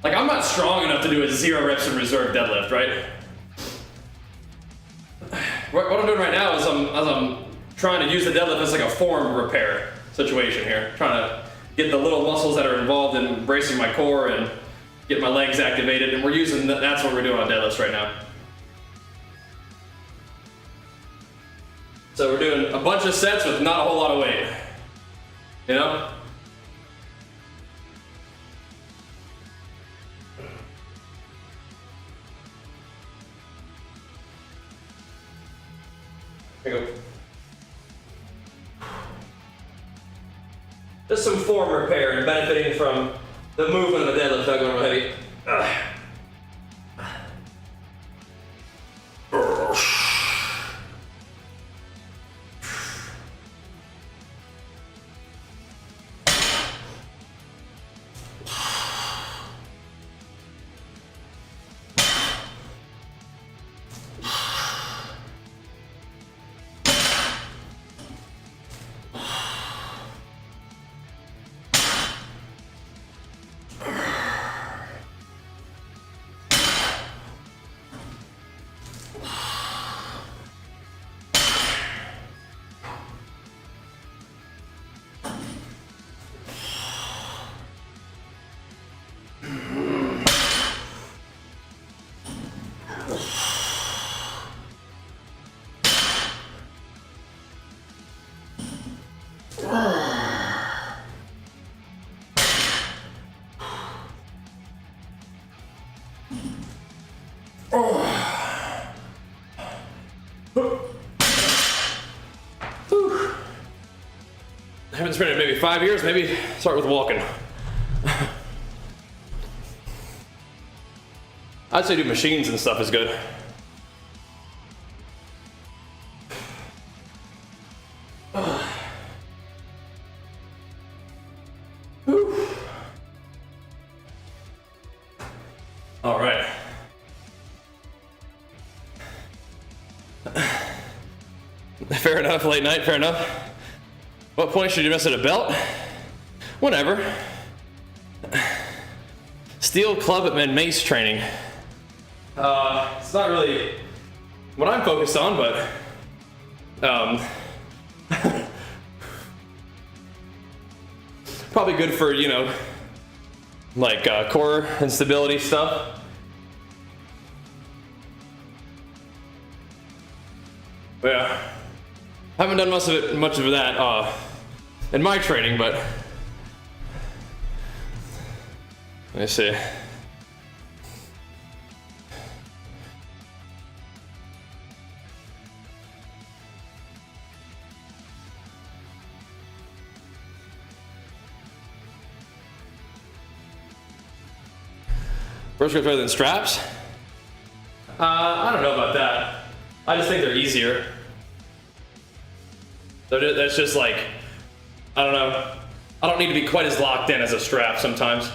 like, I'm not strong enough to do a 0 reps in reserve deadlift, right? What I'm doing right now is I'm trying to use the deadlift as like a form repair situation here. Trying to get the little muscles that are involved in bracing my core and get my legs activated, and we're using that's what we're doing on deadlifts right now. So we're doing a bunch of sets with not a whole lot of weight, you know? Here you go. Just some form repair and benefiting from the movement of the deadlift without going real heavy. I haven't sprinted in maybe 5 years. Maybe start with walking. I'd say do machines and stuff is good. All right. Fair enough, late night, fair enough. What point should you mess at a belt? Whenever. Steel club and mace training. It's not really what I'm focused on, but probably good for, you know, like core and stability stuff. But yeah, haven't done much of that in my training, but let me see. First grip's better than straps? I don't know about that. I just think they're easier. That's just like, I don't know. I don't need to be quite as locked in as a strap sometimes.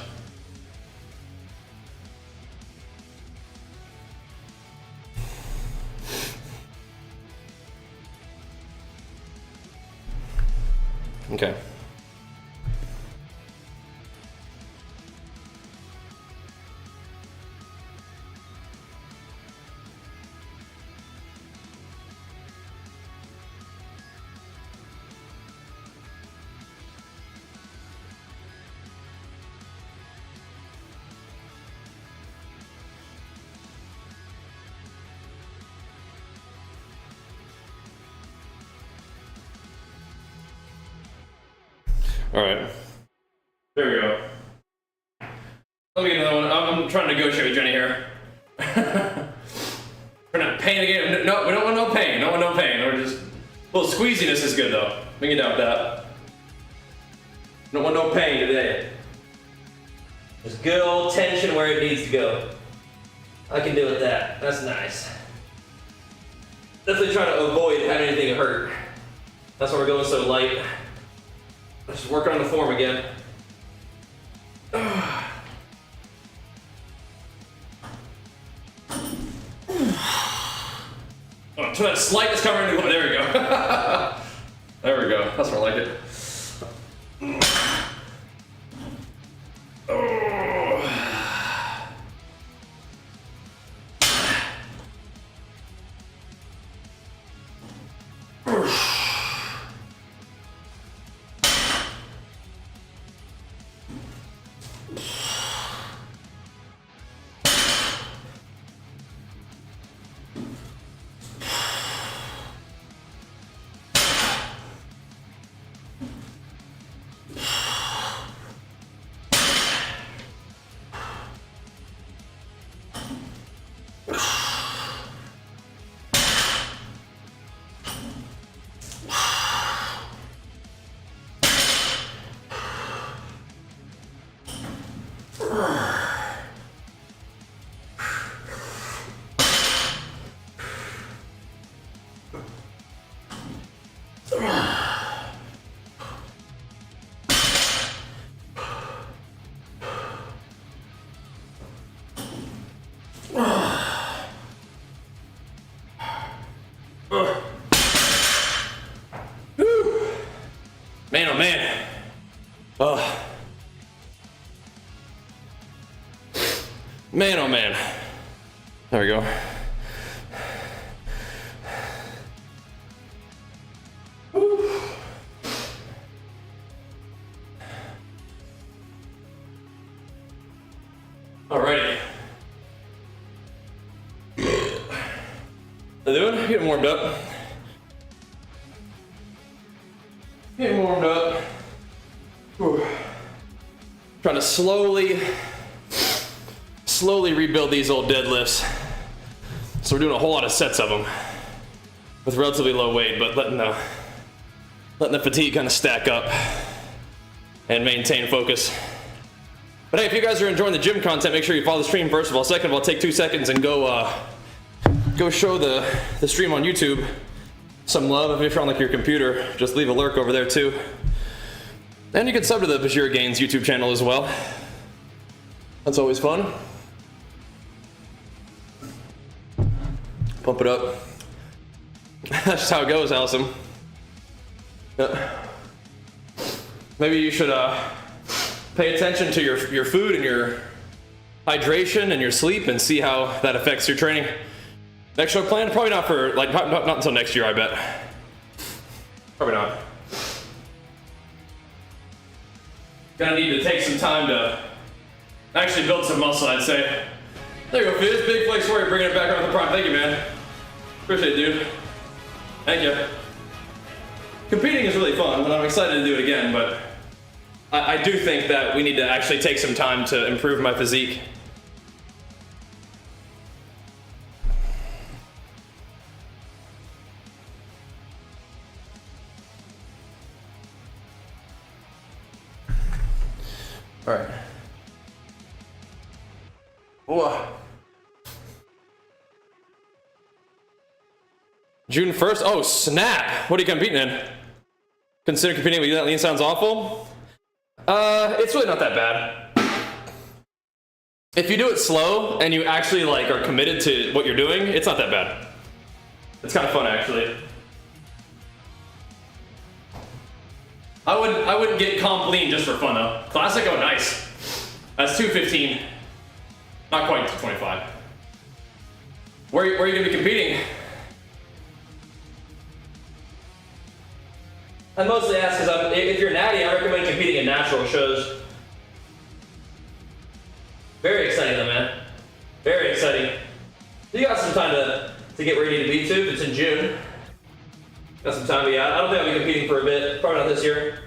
Okay. All right, there we go. Let me get another one. I'm trying to negotiate with Jenny here. We're not pain again. No, we don't want no pain. Don't want no pain. We're just, well, squeeziness is good though. We can get down with that. Don't want no pain today. There's good old tension where it needs to go. I can deal with that. That's nice. Definitely trying to avoid having anything hurt. That's why we're going so light. Let's just work on the form again. Oh, so that slightest cover into, there we go. There we go. That's more like it. Man, oh man. Oh. Man, oh man. There we go. Woo. Alrighty. How you doing? Getting warmed up. Getting warmed up. Whew. Trying to slowly rebuild these old deadlifts. So we're doing a whole lot of sets of them with relatively low weight, but letting the fatigue kind of stack up and maintain focus. But hey, if you guys are enjoying the gym content, make sure you follow the stream first of all. Second of all, take 2 seconds and go show the stream on YouTube some love. If you're on like your computer, just leave a lurk over there too. And you can sub to the Bajheera Gains YouTube channel as well. That's always fun. Pump it up. That's just how it goes, Allison. Maybe you should pay attention to your food and your hydration and your sleep and see how that affects your training. Next show plan? Probably not for, like, not until next year, I bet. Probably not. Gonna need to take some time to actually build some muscle, I'd say. There you go, Fizz. Big flex for you, bringing it back on the prime. Thank you, man. Appreciate it, dude. Thank you. Competing is really fun, and I'm excited to do it again, but I do think that we need to actually take some time to improve my physique. All right. Whoa. June 1st? Oh, snap. What are you competing in? Consider competing with you. That lean sounds awful. It's really not that bad. If you do it slow and you actually like are committed to what you're doing, it's not that bad. It's kind of fun, actually. I wouldn't get comp lean just for fun though. Classic, oh nice. That's 215. Not quite 225. Where are you gonna be competing? I mostly ask because if you're natty, I recommend competing in natural shows. Very exciting though, man. Very exciting. You got some time to get where you need to be too. If it's in June. Got some time, but yeah, I don't think I'll be competing for a bit. Probably not this year.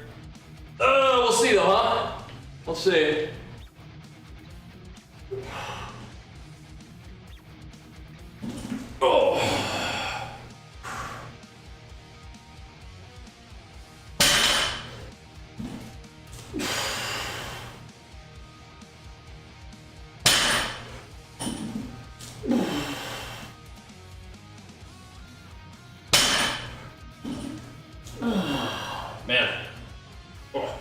We'll see though, huh? We'll see. Oh. Man. Oh.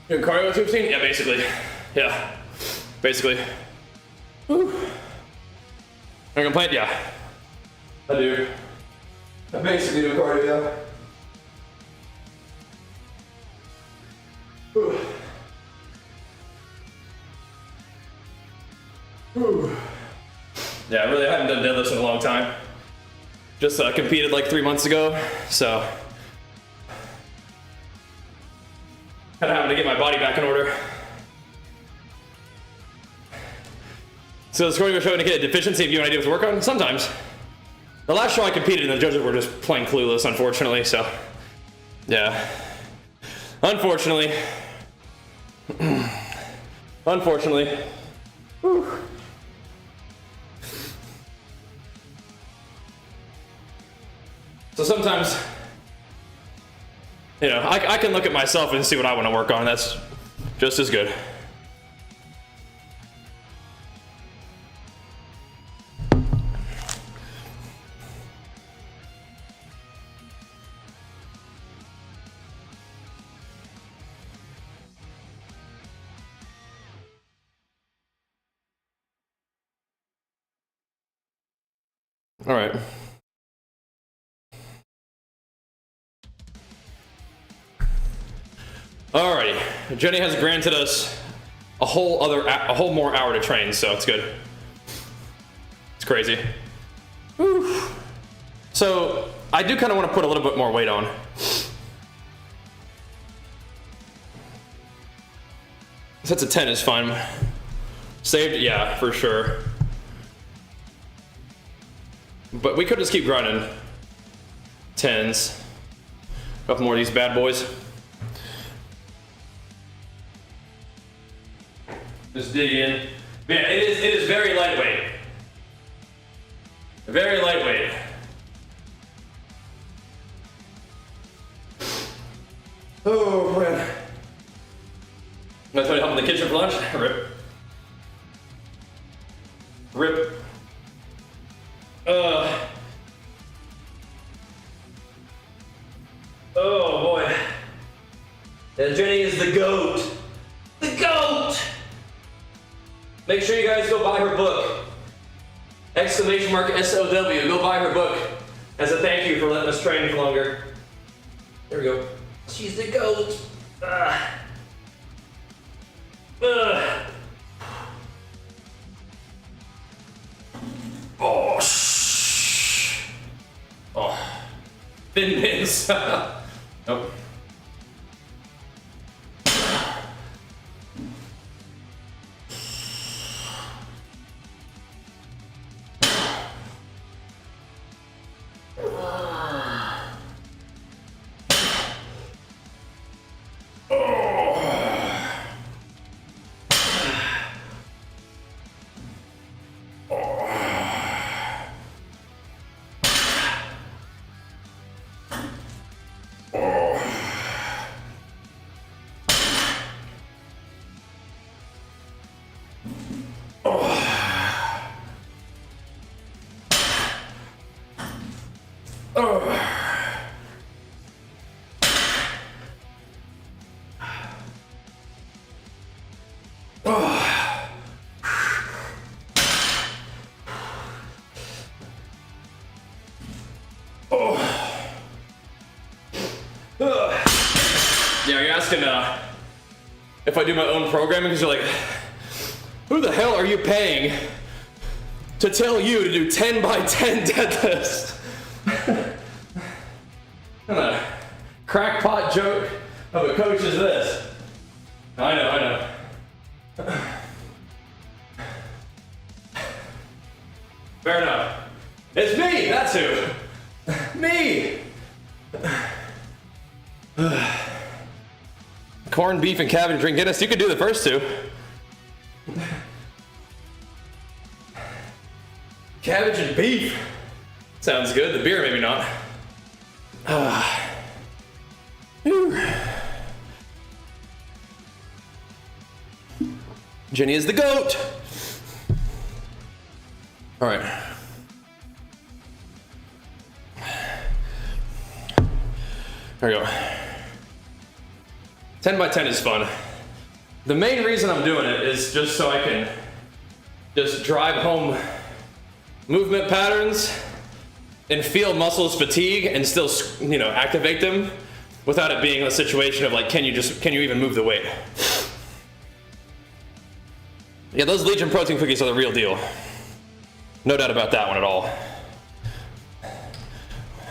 Doing cardio at 215? Yeah, basically. Yeah. Basically. Whew. No complaint? Yeah. I do. I basically do cardio, yeah. Whew. Whew. Yeah, I really haven't done deadlifts in a long time. Just competed like 3 months ago, so kind of having to get my body back in order. So the scoring show indicate a deficiency. If you have any idea what to work on, sometimes. The last show I competed in, the judges were just plain clueless, unfortunately. So, yeah, unfortunately, unfortunately. Whew. So sometimes, you know, I can look at myself and see what I want to work on. That's just as good. All right. Alrighty, Jenny has granted us a whole more hour to train, so it's good. It's crazy. Whew. So I do kind of want to put a little bit more weight on. Sets of 10 is fine. Saved, yeah, for sure. But we could just keep grinding. 10s. A couple more of these bad boys. Just dig in. But yeah, it is very lightweight. Very lightweight. Oh man. I'm gonna try to help in the kitchen for lunch. Rip. Rip. Oh boy. Yeah, Jenny is the GOAT. The GOAT! Make sure you guys go buy her book. Exclamation mark SOW. Go buy her book as a thank you for letting us train for longer. There we go. She's the GOAT. Oh, shh. Oh. Thin mints. Nope. Yeah, you're asking if I do my own programming because you're like, who the hell are you paying to tell you to do 10 by 10 deadlifts? What kind of crackpot joke of a coach is this? I know. Fair enough. It's me, that's who. Me! Corned beef and cabbage drink Guinness. You could do the first two. Cabbage and beef. Sounds good. The beer, maybe not. Jenny is the GOAT. All right. There we go. 10 by 10 is fun. The main reason I'm doing it is just so I can just drive home movement patterns and feel muscles fatigue and still, you know, activate them without it being a situation of like, can you even move the weight? Yeah, those Legion protein cookies are the real deal. No doubt about that one at all.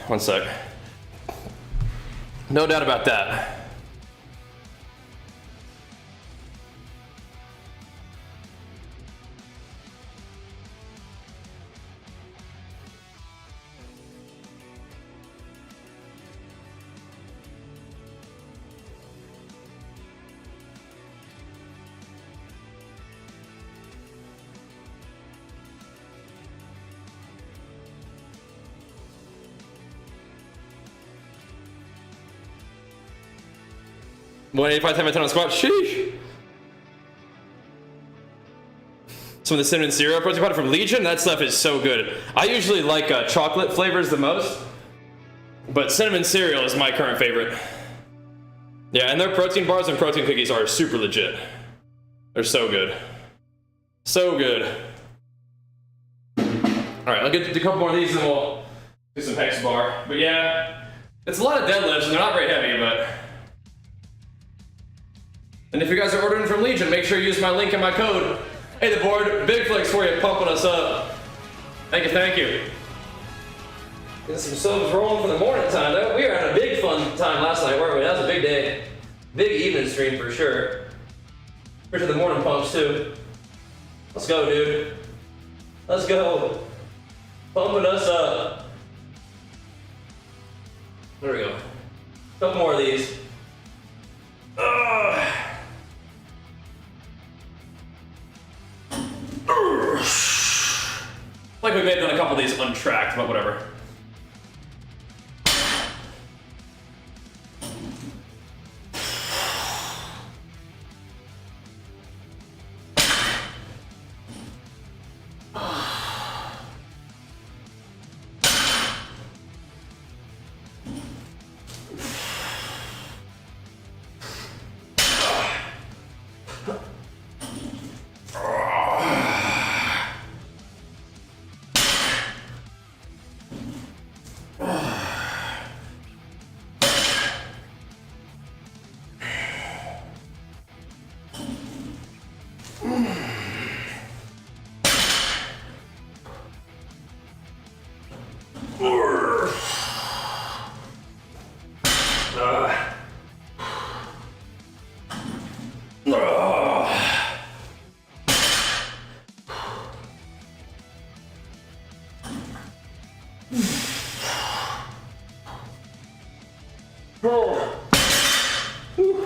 One sec. No doubt about that. One 85 10 by 10 on squat. Sheesh. Some of the cinnamon cereal protein powder from Legion. That stuff is so good. I usually like chocolate flavors the most, but cinnamon cereal is my current favorite. Yeah, and their protein bars and protein cookies are super legit. They're so good. So good. All right, I'll get a couple more of these and we'll do some hex bar. But yeah, it's a lot of deadlifts and they're not very heavy, but. And if you guys are ordering from Legion, make sure you use my link and my code. Hey, the board, big flicks for you, pumping us up. Thank you, thank you. Get some subs rolling for the morning time. We were having a big fun time last night, weren't we? That was a big day. Big evening stream for sure. Especially the morning pumps too. Let's go, dude. Let's go. Pumping us up. There we go. Couple more of these. like we may have done a couple of these untracked, but whatever.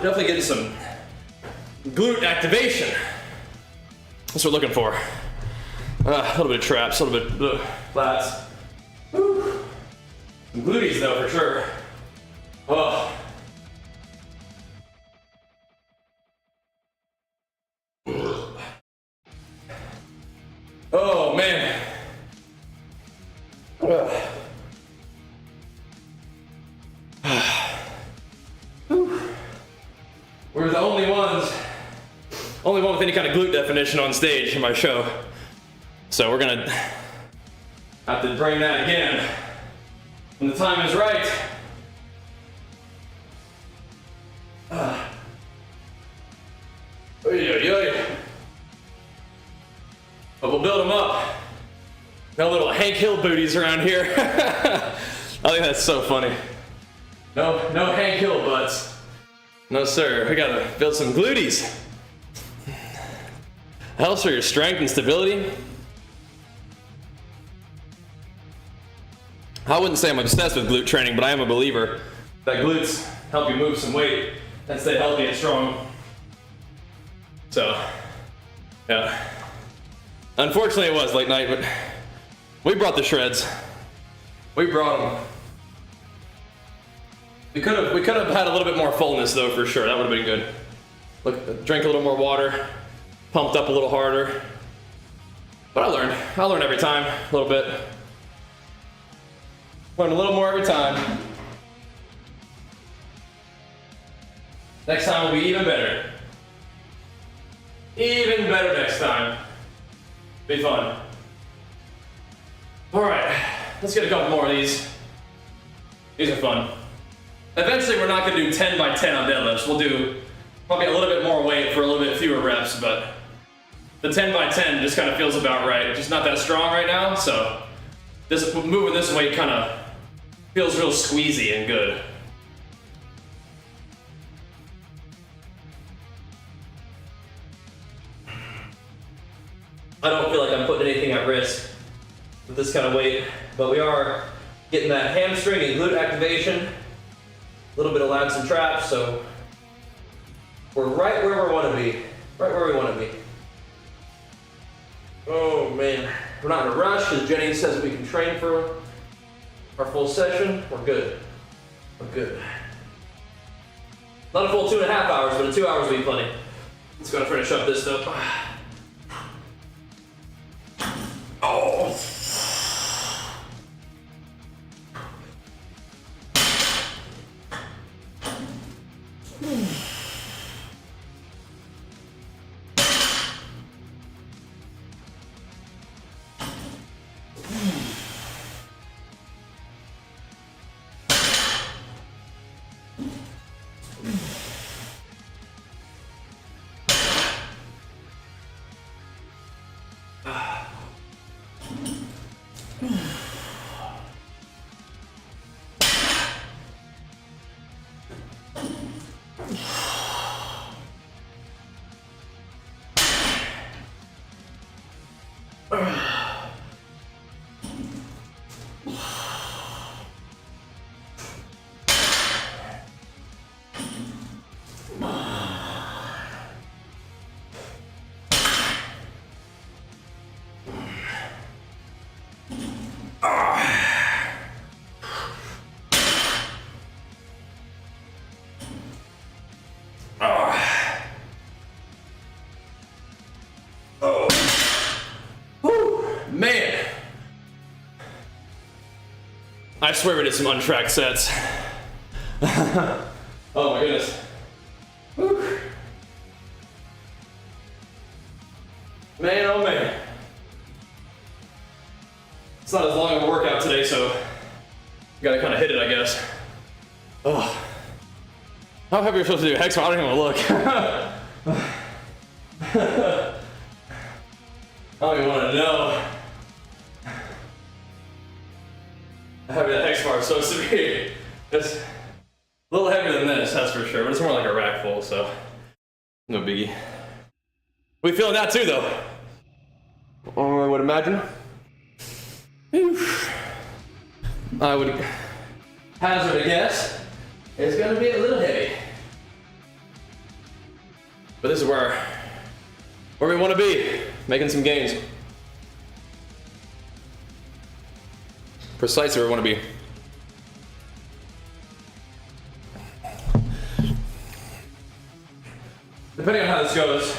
Definitely getting some glute activation. That's what we're looking for. A little bit of traps, a little bit of lats. Woo. Some glutees though, for sure. Oh. Oh man. We're the only one with any kind of glute definition on stage in my show. So we're gonna have to bring that again when the time is right. But we'll build them up. No little Hank Hill booties around here. I think that's so funny. No Hank Hill butts. No sir, we gotta build some glutees. Helps for your strength and stability. I wouldn't say I'm obsessed with glute training, but I am a believer that glutes help you move some weight and stay healthy and strong. So, yeah. Unfortunately it was late night, but we brought the shreds. We brought them. We could have had a little bit more fullness though, for sure. That would have been good. Look, drink a little more water, pumped up a little harder. But I learn every time, a little bit. Learn a little more every time. Next time will be even better. Even better next time. Be fun. All right, let's get a couple more of these. These are fun. Eventually, we're not gonna do 10 by 10 on deadlifts. We'll do probably a little bit more weight for a little bit fewer reps, but the 10 by 10 just kind of feels about right. Just not that strong right now, so this moving this weight kind of feels real squeezy and good. I don't feel like I'm putting anything at risk with this kind of weight, but we are getting that hamstring and glute activation, a little bit of lats and traps, so we're right where we want to be. Right where we want to be. Oh man, we're not in a rush because Jenny says we can train for our full session. We're good. We're good. Not a full 2.5 hours, but in 2 hours will be plenty. Let's go and finish up this though. Oh. I swear we did some untracked sets. Oh my goodness. Whew. Man, oh man. It's not as long of a workout today, so you gotta kind of hit it, I guess. Oh. How heavy are you supposed to do? Hex, I don't even want to look. I don't even want to know how heavy that hex bar is supposed to be. It's a little heavier than this, that's for sure, but it's more like a rack full, so no biggie. We feeling that too, though. I would imagine. I would hazard a guess. It's gonna be a little heavy. But this is where we want to be, making some gains. Precisely where we want to be. Depending on how this goes,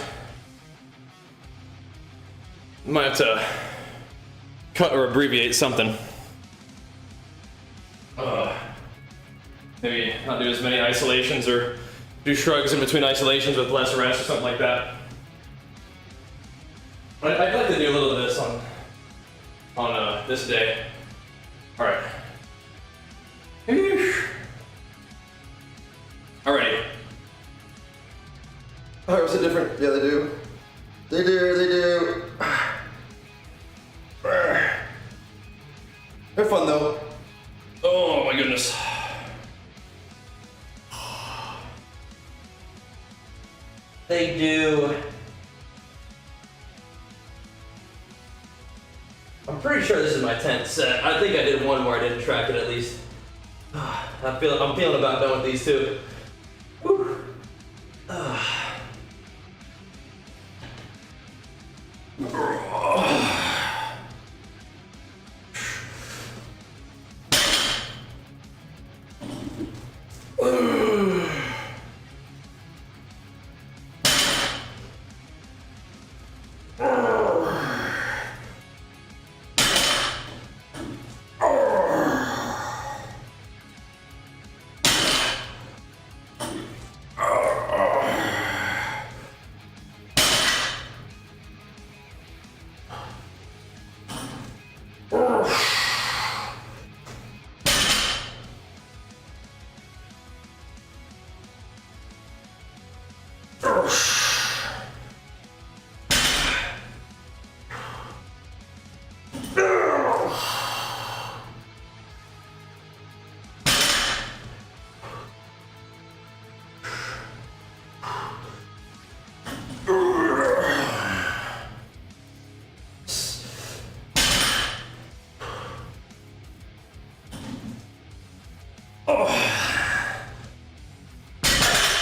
I might have to cut or abbreviate something. Maybe not do as many isolations or do shrugs in between isolations with less rest or something like that. But I'd like to do a little of this on this day. All right. Alrighty. Oh, is it different? Yeah, they do. They do. They're fun though. Oh my goodness. They do. I'm pretty sure this is my 10th set. I think I did one where I didn't track it at least. I'm feeling about done with these two. Whew.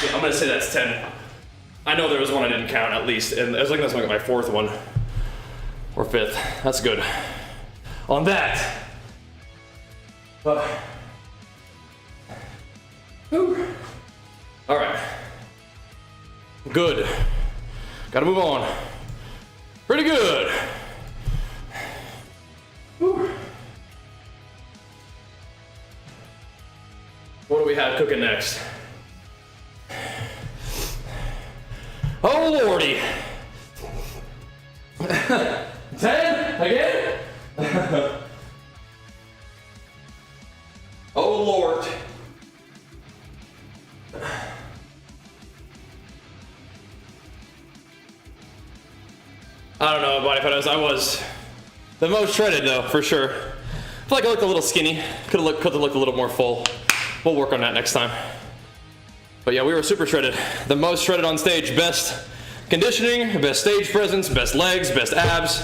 I'm gonna say that's 10. I know there was one I didn't count at least, and I was like, that's like my 4th one or 5th. That's good. On that. All right. Good. Gotta move on. Pretty good. Whew. What do we have cooking next? Oh lordy. 10 again? Oh Lord. I don't know, bodybuilders. I was the most shredded though, for sure. I feel like I looked a little skinny. Could have looked a little more full. We'll work on that next time. But yeah, we were super shredded. The most shredded on stage. Best conditioning, best stage presence, best legs, best abs.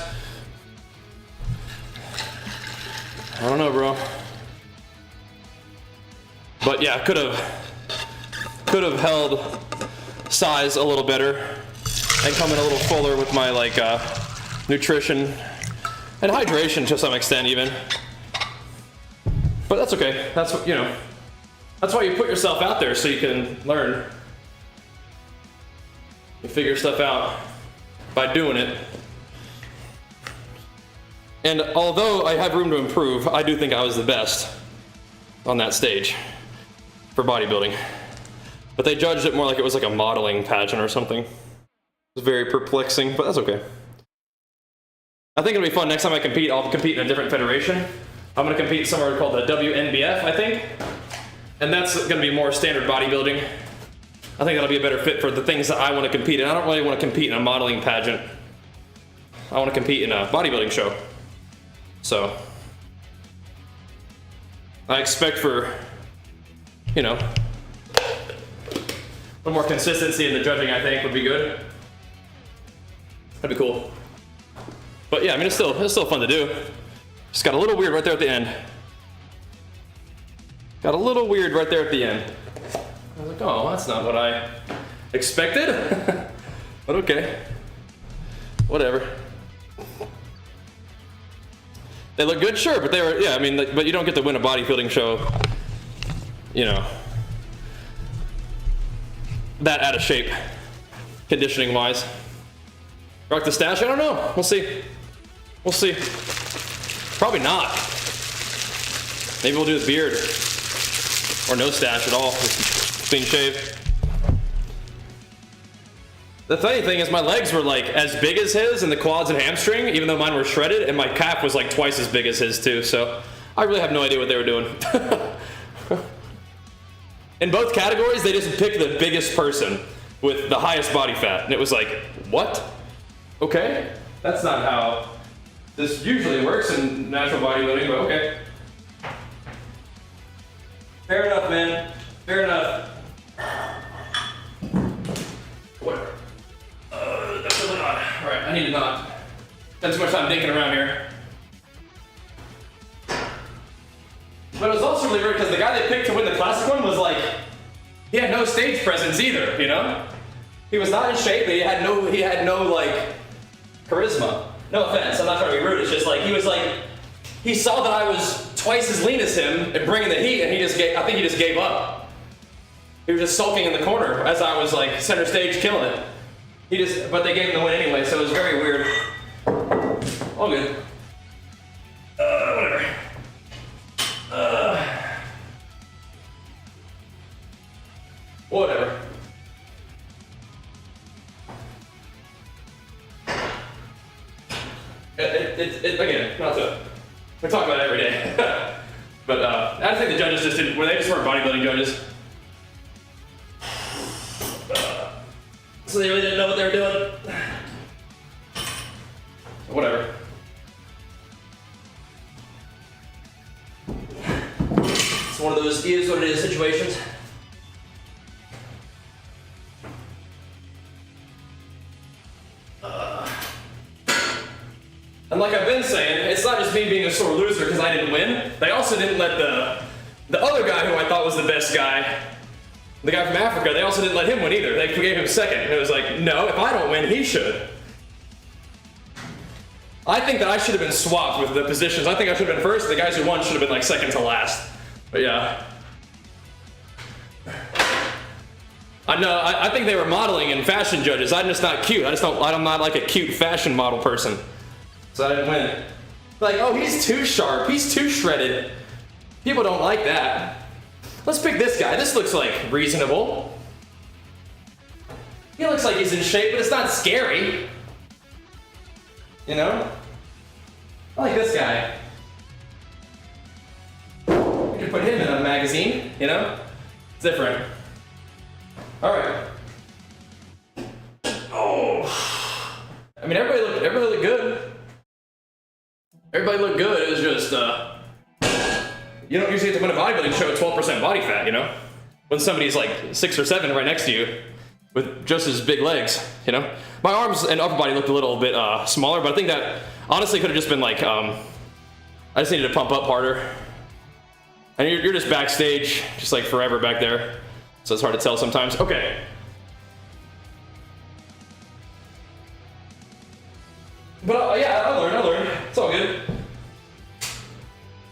I don't know, bro. But yeah, could have held size a little better and come in a little fuller with my like nutrition and hydration to some extent even. But that's okay. That's what, you know. That's why you put yourself out there, so you can learn. You figure stuff out by doing it. And although I have room to improve, I do think I was the best on that stage for bodybuilding. But they judged it more like it was like a modeling pageant or something. It was very perplexing, but that's okay. I think it'll be fun. Next time I compete, I'll compete in a different federation. I'm gonna compete somewhere called the WNBF, I think. And that's gonna be more standard bodybuilding. I think that'll be a better fit for the things that I wanna compete in. I don't really wanna compete in a modeling pageant. I wanna compete in a bodybuilding show. So, I expect for, you know, a little more consistency in the judging, I think, would be good. That'd be cool. But yeah, I mean, it's still fun to do. Just got a little weird right there at the end. Got a little weird right there at the end. I was like, oh, that's not what I expected. But okay. Whatever. They look good, sure, but they were, yeah, I mean, but you don't get to win a bodybuilding show, you know, that out of shape, conditioning wise. Rock the stash? I don't know. We'll see. We'll see. Probably not. Maybe we'll do the beard. Or no stash at all. Just clean shave. The funny thing is my legs were like as big as his and the quads and hamstring, even though mine were shredded, and my calf was like twice as big as his too, so I really have no idea what they were doing. In both categories, they just picked the biggest person with the highest body fat, and it was like, what? Okay, that's not how this usually works in natural bodybuilding, but okay. Fair enough, man. Fair enough. Whatever. That's really odd. Alright, I need to not spend too much time thinking around here. But it was also really weird because the guy they picked to win the classic one was like, he had no stage presence either, you know? He was not in shape, but he had no like charisma. No offense, I'm not trying to be rude, it's just like, he saw that I was twice as lean as him and bringing the heat, and I think he just gave up. He was just sulking in the corner as I was like center stage killing it. But they gave him the win anyway, so it was very weird. All good. Whatever. Whatever. Again, not to. We talk about it every day. But I think the judges just didn't. They just weren't bodybuilding judges. So they really didn't know what they were doing. Whatever. It's one of those is what it is situations. And like I've been saying, it's not just me being a sore loser because I didn't win. They also didn't let the other guy who I thought was the best guy, the guy from Africa, they also didn't let him win either. They gave him second. And it was like, no, if I don't win, he should. I think that I should have been swapped with the positions. I think I should have been first. The guys who won should have been like second to last. But yeah. I know, I think they were modeling and fashion judges. I'm just not cute. I'm not like a cute fashion model person. So I didn't win. Like, oh, he's too sharp. He's too shredded. People don't like that. Let's pick this guy. This looks like reasonable. He looks like he's in shape, but it's not scary. You know? I like this guy. We could put him in a magazine, you know? It's different. Alright. Oh. I mean, everybody looked good. Everybody looked good. It was just, you don't usually get to win a bodybuilding show at 12% body fat, you know? When somebody's like 6 or 7 right next to you with just as big legs, you know? My arms and upper body looked a little bit smaller, but I think that honestly could have just been like, I just needed to pump up harder. And you're just backstage, just like forever back there. So it's hard to tell sometimes. Okay. But yeah, I learned. It's all good.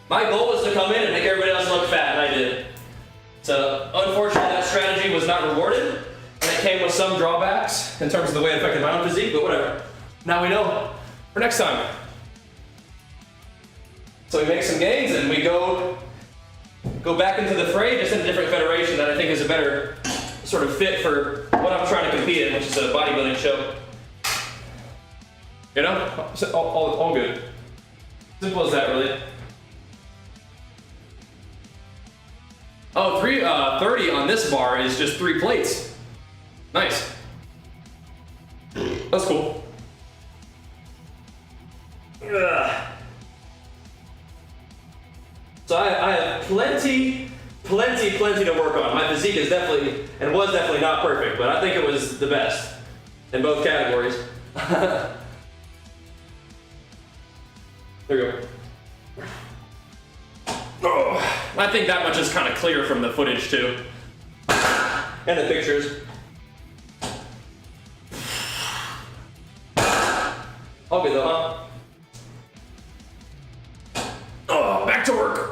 My goal was to come in and make everybody else look fat, and I did. So unfortunately, that strategy was not rewarded, and it came with some drawbacks in terms of the way it affected my own physique, but whatever. Now we know for next time. So we make some gains, and we go go back into the fray, just in a different federation that I think is a better sort of fit for what I'm trying to compete in, which is a bodybuilding show. You know? All good. Simple as that, really. Oh, 30 on this bar is just 3 plates. Nice. That's cool. Ugh. So I have plenty to work on. My physique is definitely, and was definitely not perfect, but I think it was the best in both categories. There you go. Oh, I think that much is kind of clear from the footage too. And the pictures. All good though, huh? Oh, back to work.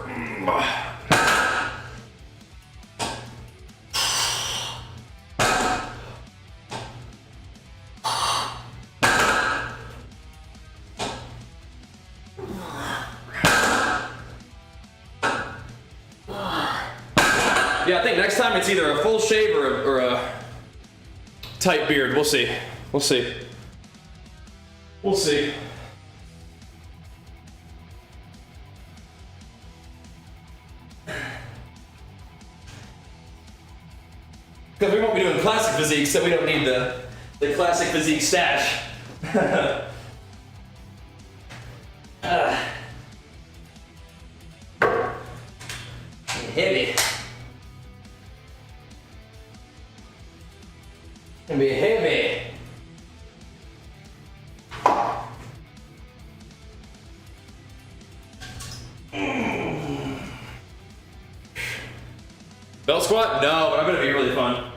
Yeah, I think next time it's either a full shave or a tight beard. We'll see. We'll see. We'll see. Because we won't be doing classic physique, so we don't need the classic physique stash. Heavy. Gonna be heavy. Belt squat? No, but I bet it'd be really fun.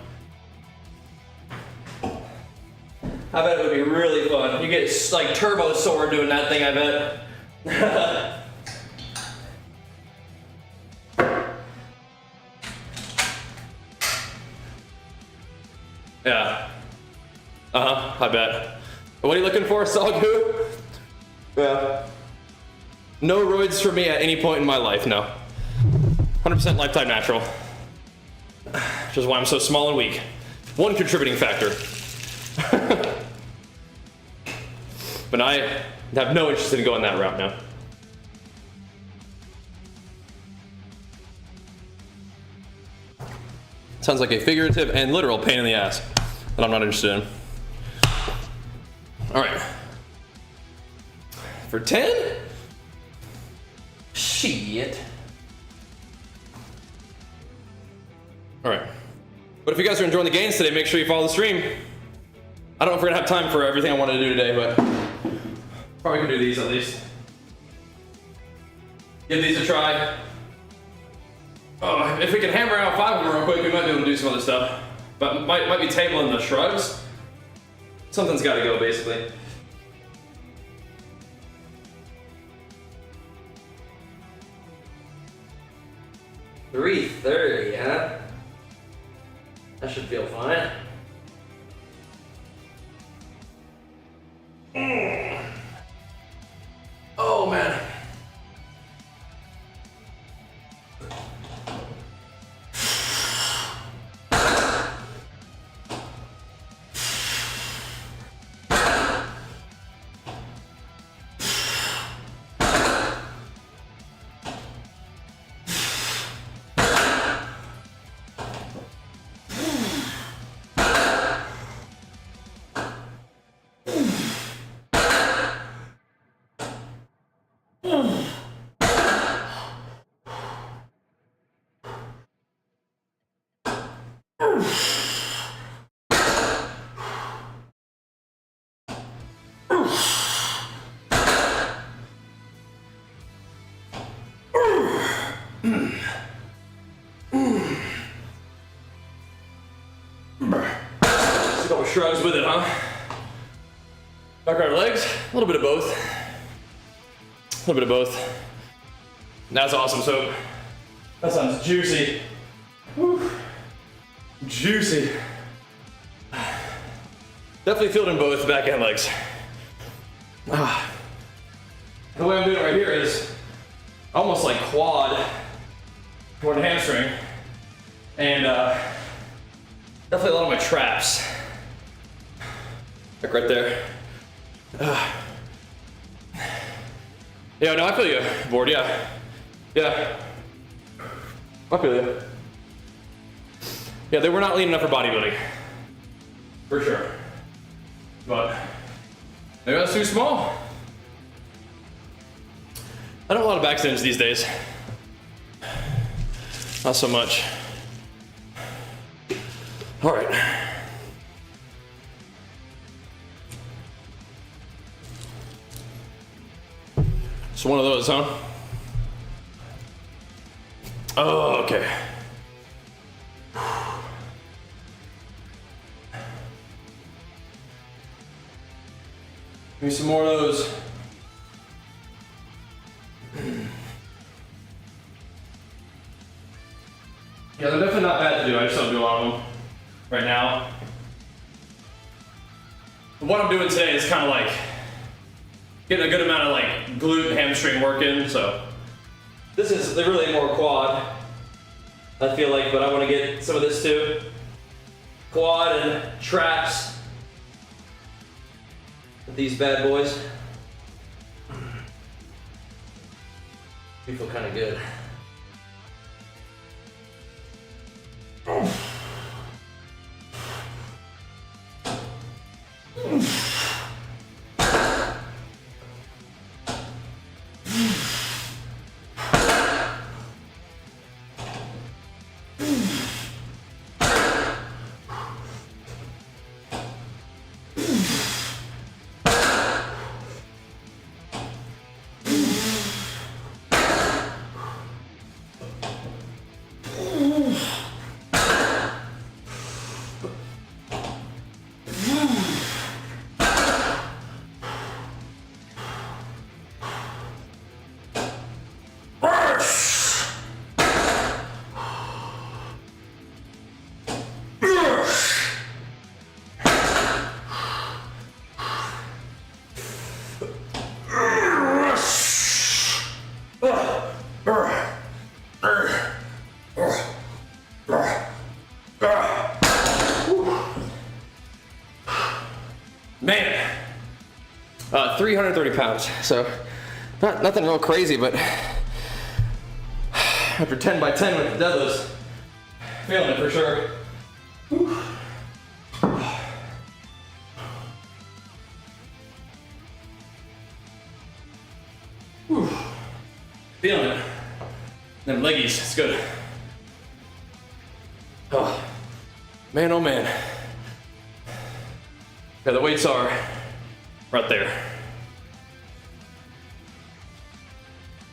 I bet it would be really fun. You get like turbo sore doing that thing, I bet. Yeah. I bet. What are you looking for, Salgu? Yeah. No roids for me at any point in my life, no. 100% lifetime natural. Which is why I'm so small and weak. One contributing factor. But I have no interest in going that route now. Sounds like a figurative and literal pain in the ass that I'm not interested in. All right. For 10? Shit. All right. But if you guys are enjoying the gains today, make sure you follow the stream. I don't know if we're gonna have time for everything I wanted to do today, but probably can do these at least. Give these a try. Oh, if we can hammer out 5 of them real quick, we might be able to do some other stuff. But might be tabling the shrugs. Something's got to go, basically. $330, huh? That should feel fine. Oh man. Just a couple shrugs with it, huh? Back our legs, a little bit of both. A little bit of both. That's awesome, so that sounds juicy. Whew. Juicy. Definitely feel it in both back and legs. The way I'm doing it right here is almost like quad more the hamstring, and definitely a lot of my traps. Like right there. Yeah, no, I feel you, board. Yeah, yeah, I feel you. Yeah, they were not lean enough for bodybuilding, for sure. But maybe I was too small. I don't have a lot of back extensions these days. Not so much. All right. So one of those, huh? Oh, okay. Give me some more of those. Yeah, they're definitely not bad to do. I just don't do a lot of them right now. What I'm doing today is kind of like getting a good amount of like glute and hamstring work in, so. This is really more quad, I feel like, but I want to get some of this too. Quad and traps with these bad boys. You feel kind of good. Man, 330 pounds, so nothing real crazy, but after 10 by 10 with the deadlifts, feeling it for sure. Feeling it. Them leggies, it's good. Oh, man, oh man. Yeah, the weights are right there.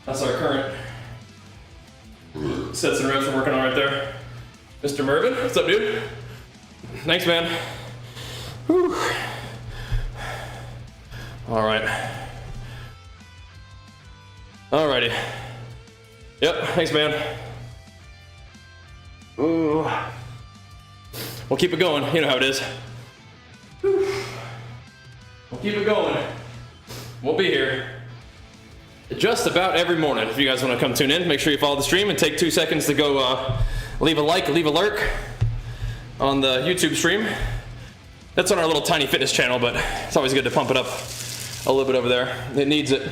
That's our current sets and reps we're working on right there. Mr. Mervin, what's up, dude? Thanks, man. Whew. All right. Alrighty. Yep, thanks, man. Ooh. We'll keep it going. You know how it is. We'll keep it going. We'll be here just about every morning. If you guys want to come tune in, make sure you follow the stream and take 2 seconds to go leave a like, leave a lurk on the YouTube stream. That's on our little tiny fitness channel, but it's always good to pump it up a little bit over there. It needs it.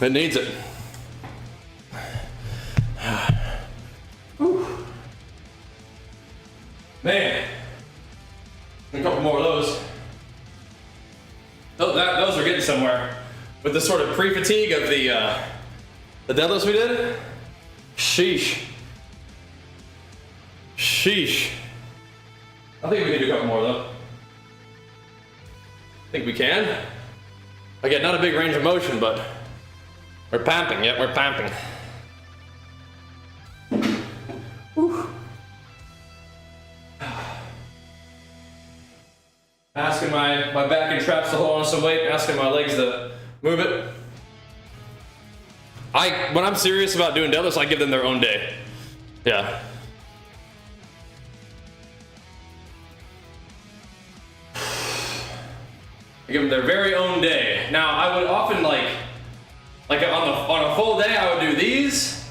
It needs it. Whew. Man, a couple more of those. Those are getting somewhere. With the sort of pre-fatigue of the deadlifts we did. Sheesh. Sheesh. I think we can do a couple more though. I think we can. Again, not a big range of motion, but we're pumping. Yep, we're pumping. Whew. Asking my back and traps to hold on some weight, asking my legs to move it. When I'm serious about doing deadlifts, I give them their own day. Yeah. I give them their very own day. day. Now I would often like on a full day I would do these,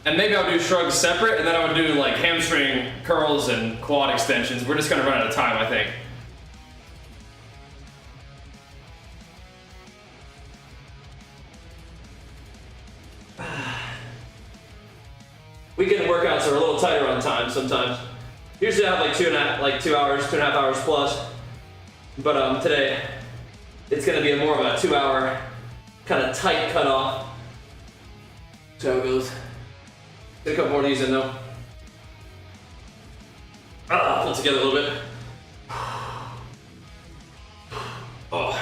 and maybe I would do shrugs separate, and then I would do like hamstring curls and quad extensions. We're just gonna run out of time, I think. Weekend workouts are a little tighter on time sometimes. Usually I have like 2 hours, 2.5 hours plus. But today, it's gonna be more of a 2-hour kind of tight cutoff. That's how it goes. Get a couple more of these in though. Pull it together a little bit. Oh.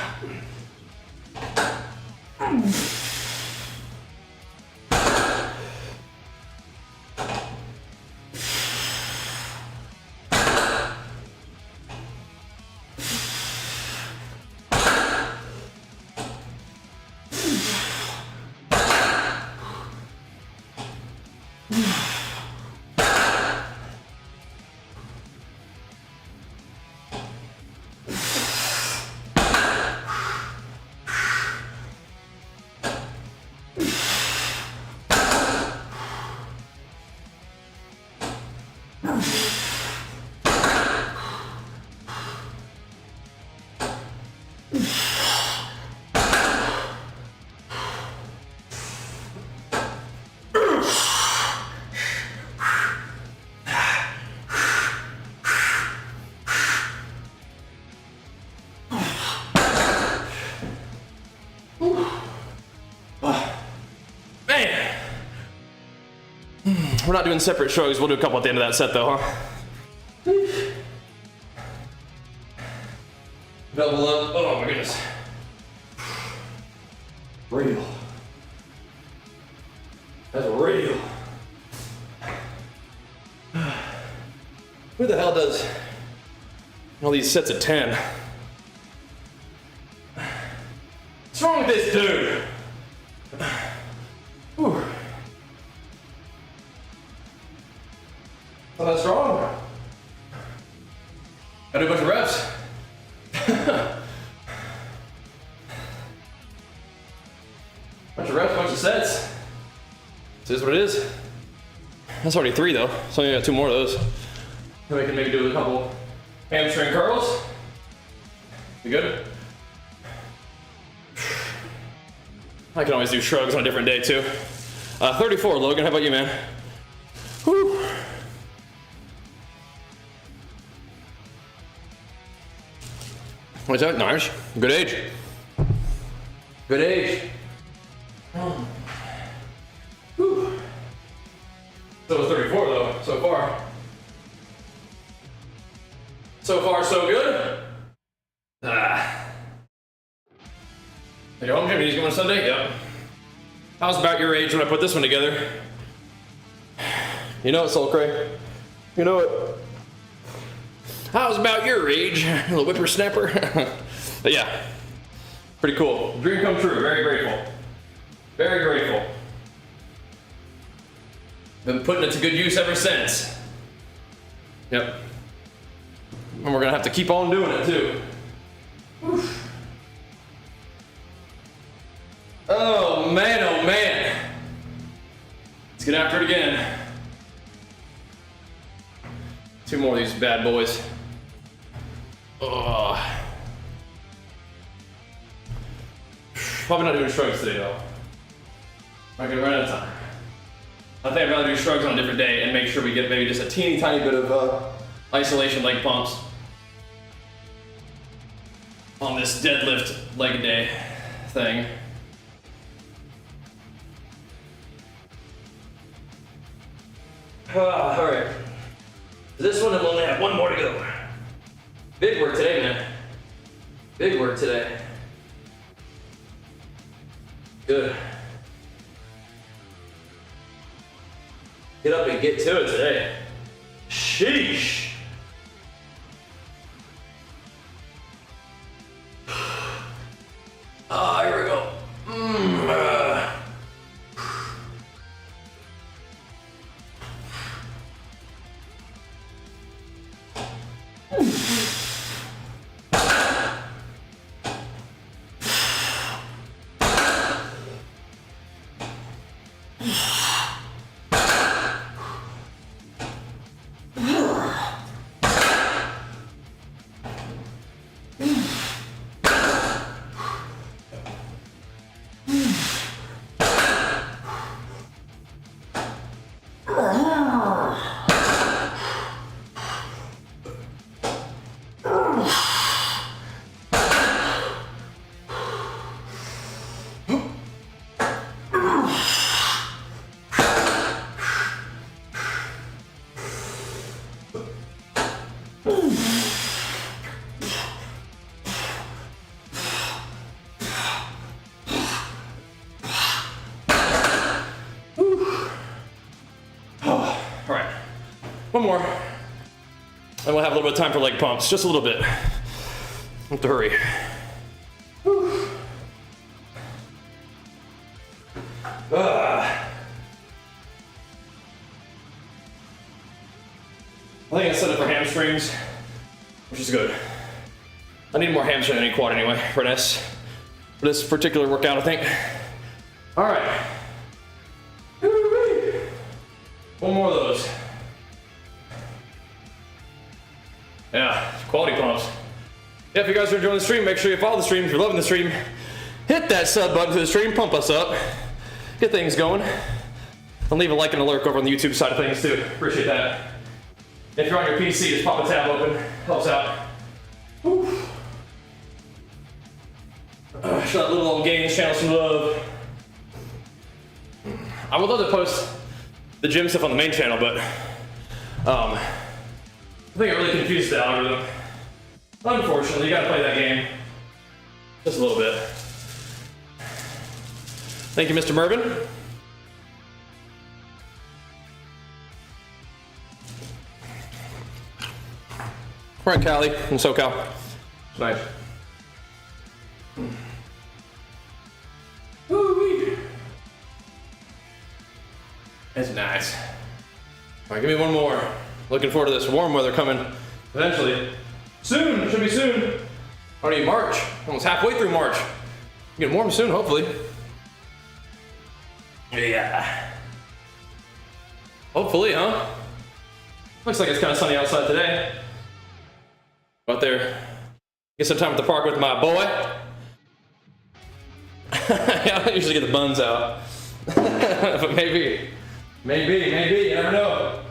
We're not doing separate shrugs. We'll do a couple at the end of that set though, huh? Double up. Oh my goodness. Real. That's real. Who the hell does all these sets of 10? What's wrong with this dude? Whew. Well, that's wrong. I do a bunch of reps. Bunch of reps, bunch of sets. This is what it is. That's already 3 though, so I got 2 more of those. Then we can maybe do a couple hamstring curls. You good? I can always do shrugs on a different day too. 34, Logan, how about you, man? Whew. What's that? Nice. Good age. Good age. Whew. Still was 34 though, so far. So far, so good. You home, Jimmy? He's going on Sunday? Yep. I was about your age when I put this one together. You know it, Soul Cray. You know it. I was about your age, little whippersnapper. But yeah, pretty cool. Dream come true. Very grateful. Very grateful. Been putting it to good use ever since. Yep. And we're gonna have to keep on doing it too. Oof. Oh man, oh man. Let's get after it again. 2 more of these bad boys. Oh. Probably not doing shrugs today though. I'm gonna run out of time. I think I'd rather do shrugs on a different day and make sure we get maybe just a teeny tiny bit of isolation leg pumps on this deadlift leg day thing. All right. This one, we'll only have 1 more to go. Big work today, man. Big work today. Good. Get up and get to it today. Sheesh. Here we go. One more. And we'll have a little bit of time for leg pumps. Just a little bit. Have to hurry. Whew. I think I set it for hamstrings, which is good. I need more hamstring than any quad anyway for this particular workout, I think. All right. One more of those. Yeah, quality pumps. Yeah, if you guys are enjoying the stream, make sure you follow the stream. If you're loving the stream, hit that sub button to the stream, pump us up, get things going. And leave a like and a lurk over on the YouTube side of things too. Appreciate that. If you're on your PC, just pop a tab open. Helps out. Show that little old gains channel some love. I would love to post the gym stuff on the main channel, but I think it really confuses the algorithm. Unfortunately, you gotta play that game. Just a little bit. Thank you, Mr. Mervin. We're in Cali, in SoCal. Nice. Woo-wee. That's nice. All right, give me one more. Looking forward to this warm weather coming eventually. Soon, it should be soon. Already March, almost halfway through March. Getting warm soon, hopefully. Yeah. Hopefully, huh? Looks like it's kind of sunny outside today. Out there, get some time at the park with my boy. Yeah, I don't usually get the buns out. But maybe, you never know.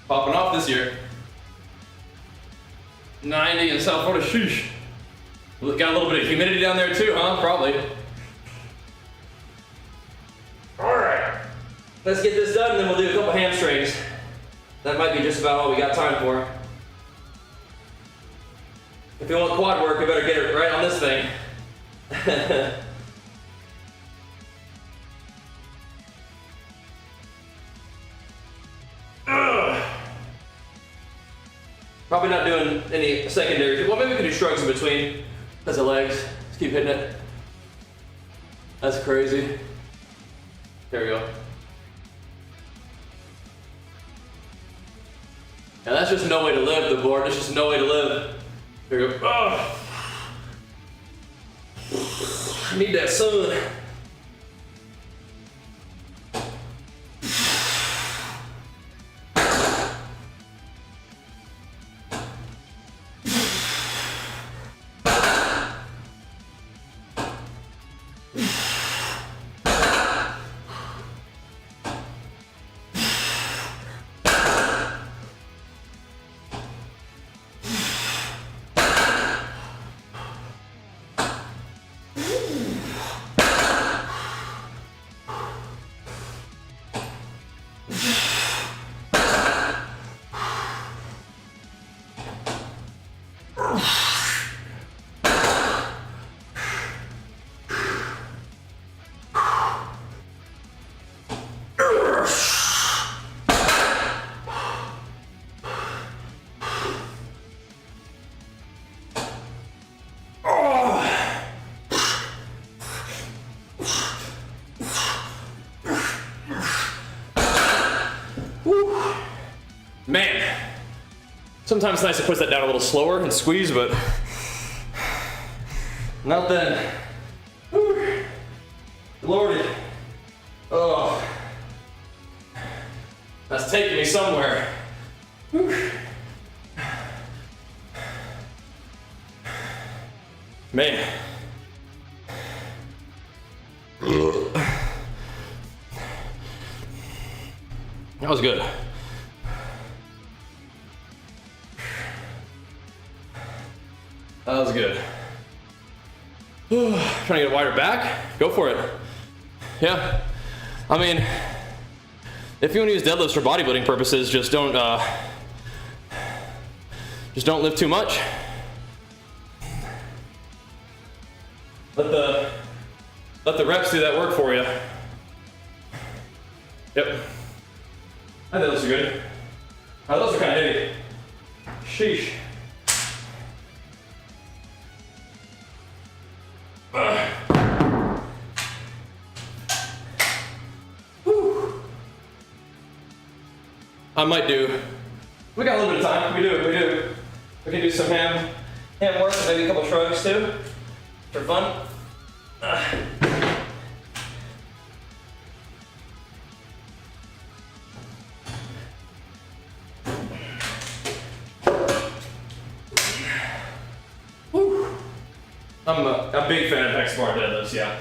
Popping off this year. 90 in South Florida, sheesh. Got a little bit of humidity down there too, huh? Probably. All right, let's get this done and then we'll do a couple hamstrings. That might be just about all we got time for. If you want quad work, we better get it right on this thing. Probably not doing any secondary. Well, maybe we can do shrugs in between. That's the legs. Just keep hitting it. That's crazy. There we go. And that's just no way to live, the board. That's just no way to live. There we go. Oh. I need that sun. Man, sometimes it's nice to push that down a little slower and squeeze, but not then. Whew. Lordy. Oh, that's taking me somewhere. Whew. Man. That was good. That was good. Trying to get a wider back? Go for it. Yeah. I mean, if you want to use deadlifts for bodybuilding purposes, just don't lift too much. Let the reps do that work for you. Yep. I think those are good. Those are kind of heavy. Sheesh. Whew. I might do. We got a little bit of time. We do. We can do some ham work, maybe a couple shrugs too, for fun. I'm a big fan of hex bar deadlifts, yeah.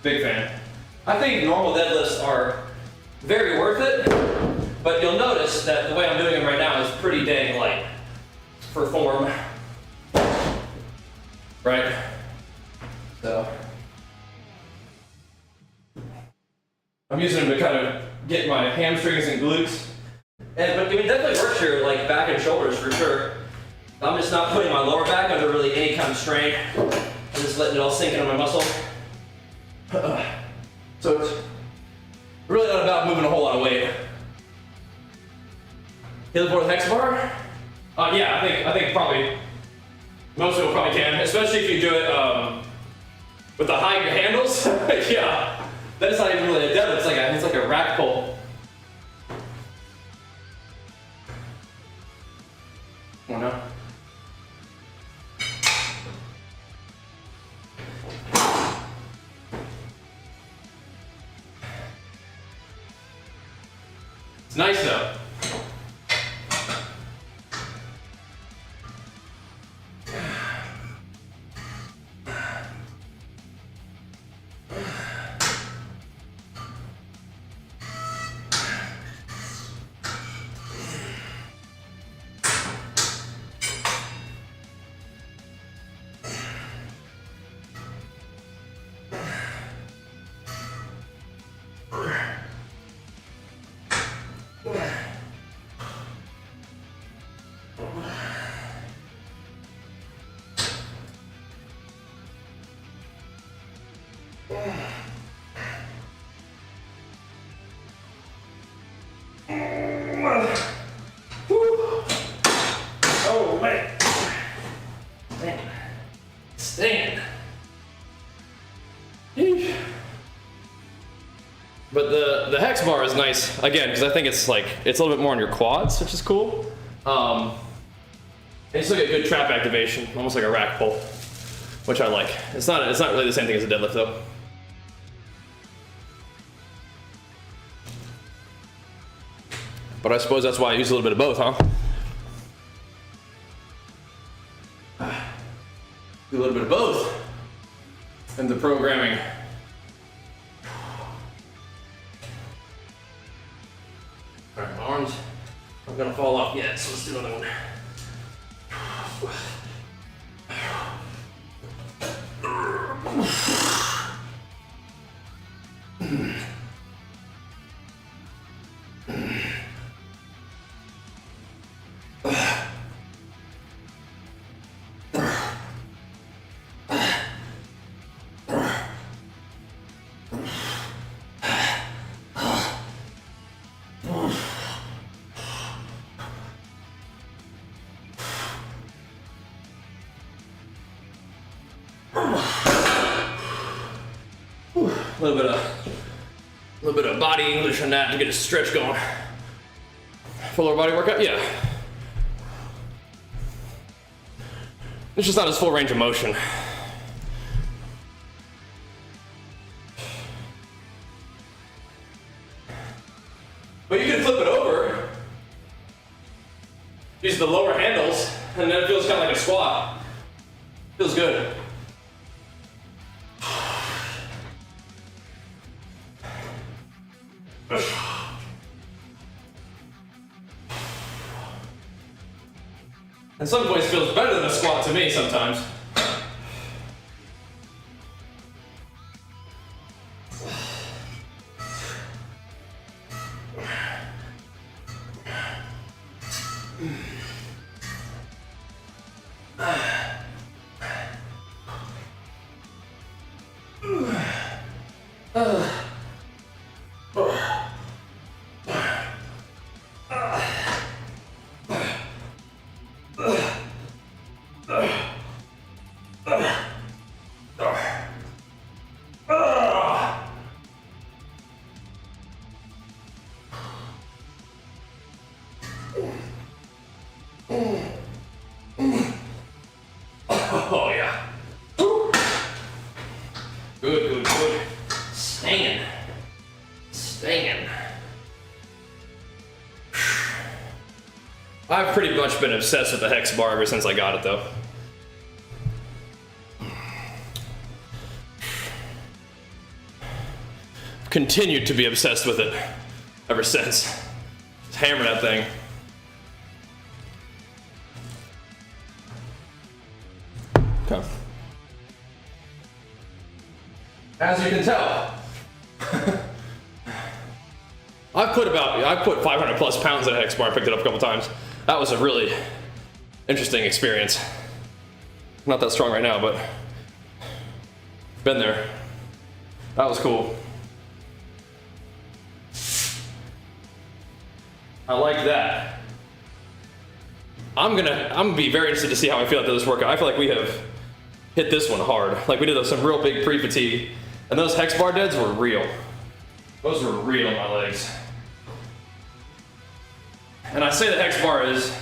Big fan. I think normal deadlifts are very worth it, but you'll notice that the way I'm doing them right now is pretty dang light for form. Right? So I'm using them to kind of get my hamstrings and glutes. But I mean, it definitely works here, like back and shoulders for sure. I'm just not putting my lower back under really any kind of strain. I'm just letting it all sink into my muscle. So it's really not about moving a whole lot of weight. Hit the board with hex bar? Yeah, I think probably most people probably can, especially if you do it with the high handles. Yeah, that's not even really a deadlift. It's like a rack pull. Oh no. It's nice though. Oh man. Stand. But the hex bar is nice again because I think it's a little bit more on your quads, which is cool. And you still get good trap activation, almost like a rack pull, which I like. It's not really the same thing as a deadlift though. But I suppose that's why I use a little bit of both, huh? Do a little bit of both in the programming. All right, my arms aren't gonna fall off yet, so let's do another one. A little bit of body English on that to get a stretch going. Full lower body workout, yeah. It's just not as full range of motion. But you can flip it over. Use the lower handles, and then it feels kind of like a squat. Feels good. At some points, it feels better than a squat to me sometimes. Good, good, good. Staying. Staying. I've pretty much been obsessed with the hex bar ever since I got it though. Continued to be obsessed with it ever since. Just hammer that thing. Okay. As you can tell, I've put 500 plus pounds in a hex bar and picked it up a couple times. That was a really interesting experience. Not that strong right now, but been there. That was cool. I like that. I'm gonna be very interested to see how I feel after this workout. I feel like we have hit this one hard. Like we did some real big pre-fatigue, and those hex bar deads were real. Those were real in my legs. And I say the hex bar is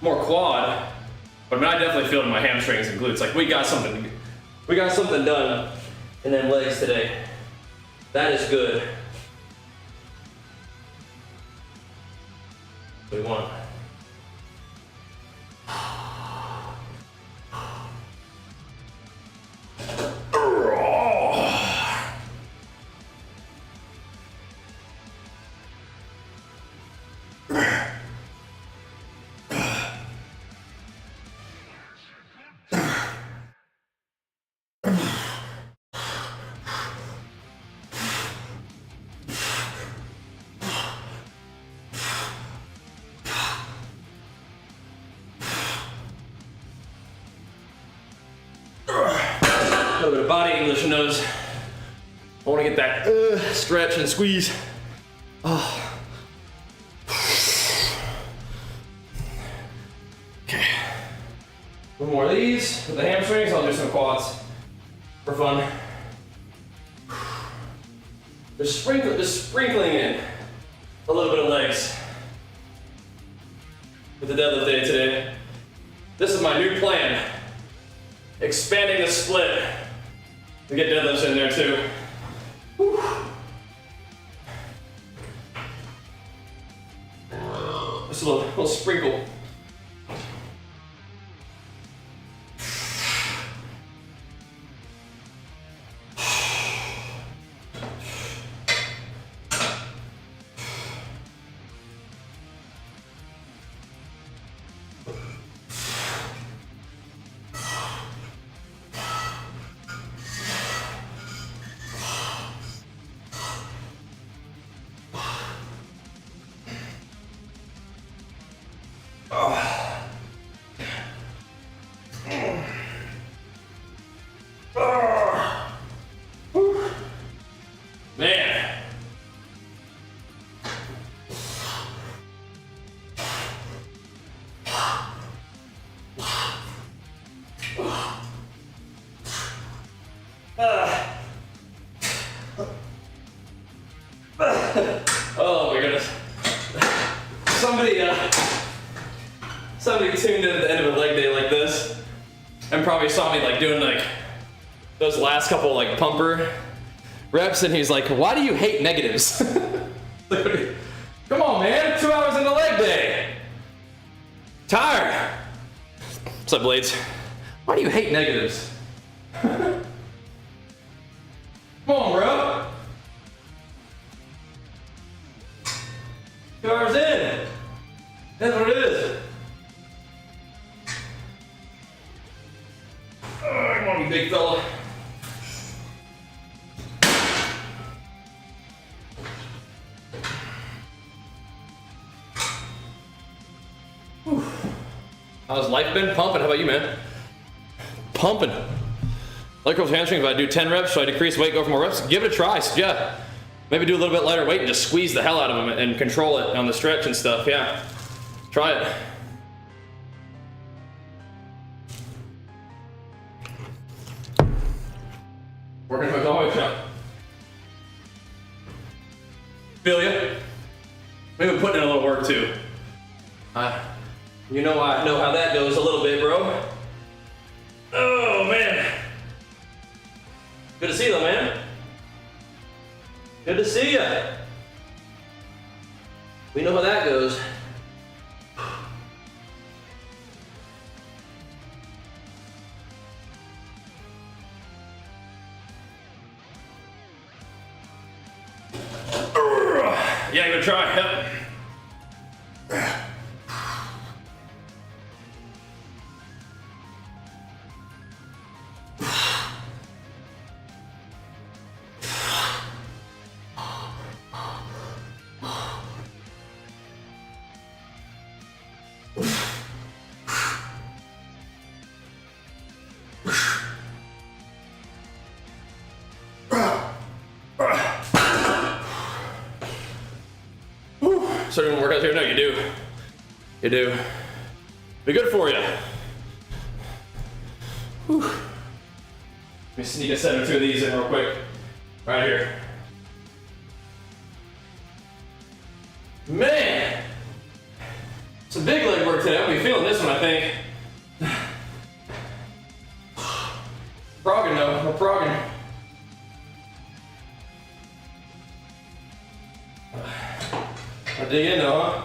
more quad, but I mean, I definitely feel it in my hamstrings and glutes. Like we got something done in them legs today. That is good. What do we want? A little bit of body English nose. I want to get that stretch and squeeze. Oh. Okay. One more of these with the hamstrings. I'll do some quads for fun. Just sprinkling in a little bit of legs with the deadlift day today. This is my new plan. Expanding the split. We get deadlifts in there too. Whew. Just a little sprinkle. Man. Oh my goodness. Somebody tuned in at the end of a leg day like this and probably saw me like doing like those last couple like pumper reps, and he's like, why do you hate negatives? Come on, man, 2 hours in the leg day. Tired. What's up, Blades? Why do you hate negatives? Come on, bro. 2 hours in. That's what it is. Oh, come on, you big fella. How's life been? Pumping. How about you, man? Pumping. Leg curls, hamstrings. If I do 10 reps, should I decrease weight, go for more reps? Give it a try. Yeah. Maybe do a little bit lighter weight and just squeeze the hell out of them and control it on the stretch and stuff. Yeah. Try it. Working with the weight shot. Feel ya? Maybe putting in a little work too. You know I know how that goes a little bit, bro. Oh man. Good to see you though, man. Good to see you. We know how that goes. Yeah, give it a try. Yep. Starting to work out here? No, you do. You do. Be good for you. Whew. Let me sneak a set or two of these in real quick. Right here. Man! Some big leg work today. I'll be feeling this one, I think. Frogging though. No frogging. I dig in though, huh?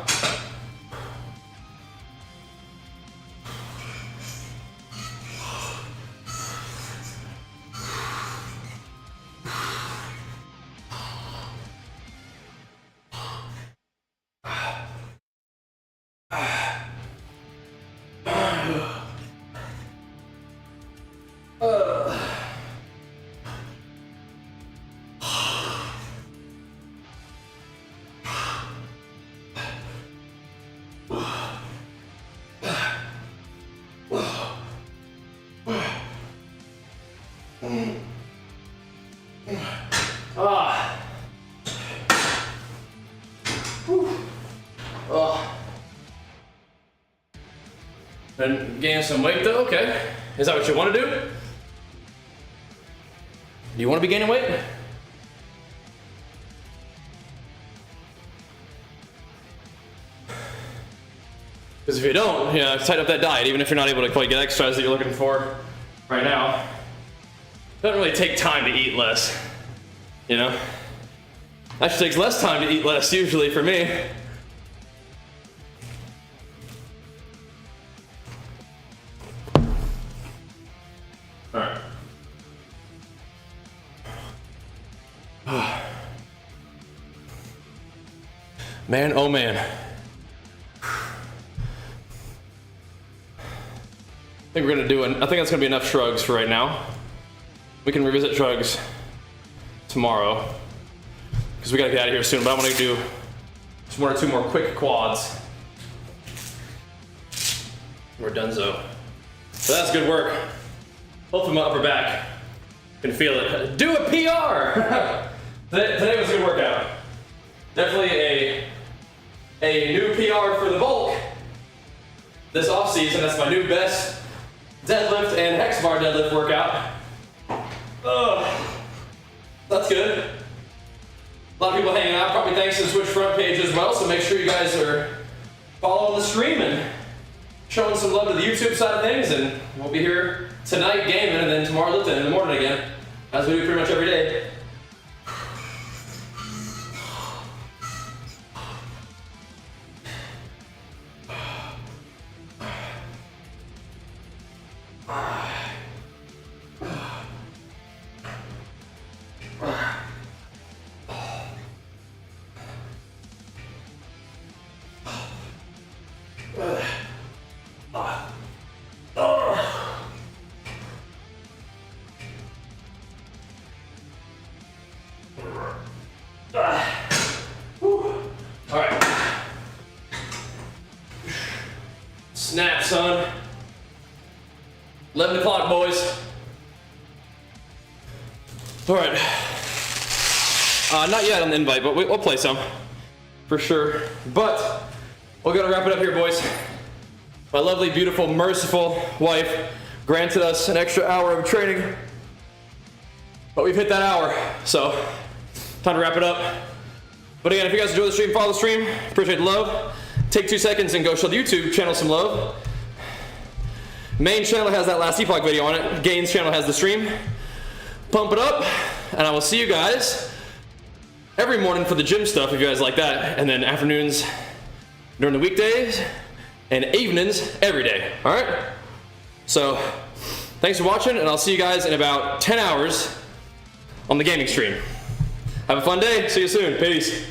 And gain some weight though, okay. Is that what you want to do? Do you want to be gaining weight? Because if you don't, you know, tighten up that diet, even if you're not able to quite get exercise that you're looking for right now. It doesn't really take time to eat less, you know? Actually takes less time to eat less usually for me. Alright. Man, oh man. I think we're gonna do I think that's gonna be enough shrugs for right now. We can revisit shrugs tomorrow because we gotta get out of here soon, but I want to do just one or two more quick quads. We're donezo. So that's good work. Hopefully my upper back can feel it. Do a PR! Today was a good workout. Definitely a new PR for the bulk this off season. That's my new best deadlift and hex bar deadlift workout. That's good. A lot of people hanging out, probably thanks to the Switch front page as well, so make sure you guys are following the stream and showing some love to the YouTube side of things, and we'll be here tonight gaming and then tomorrow lifting in the morning again, as we do pretty much every day. Alright. Snap, son. 11 o'clock, boys. Alright. Not yet on the invite, but we'll play some. For sure. But, we're gonna wrap it up here, boys. My lovely, beautiful, merciful wife granted us an extra hour of training. But we've hit that hour, so time to wrap it up. But again, if you guys enjoy the stream, follow the stream. Appreciate the love. Take 2 seconds and go show the YouTube channel some love. Main channel has that last Epoch video on it. Gains channel has the stream. pump it up, and I will see you guys every morning for the gym stuff if you guys like that, and then afternoons during the weekdays, and evenings every day, all right? So, thanks for watching, and I'll see you guys in about 10 hours on the gaming stream. Have a fun day. See you soon. Peace.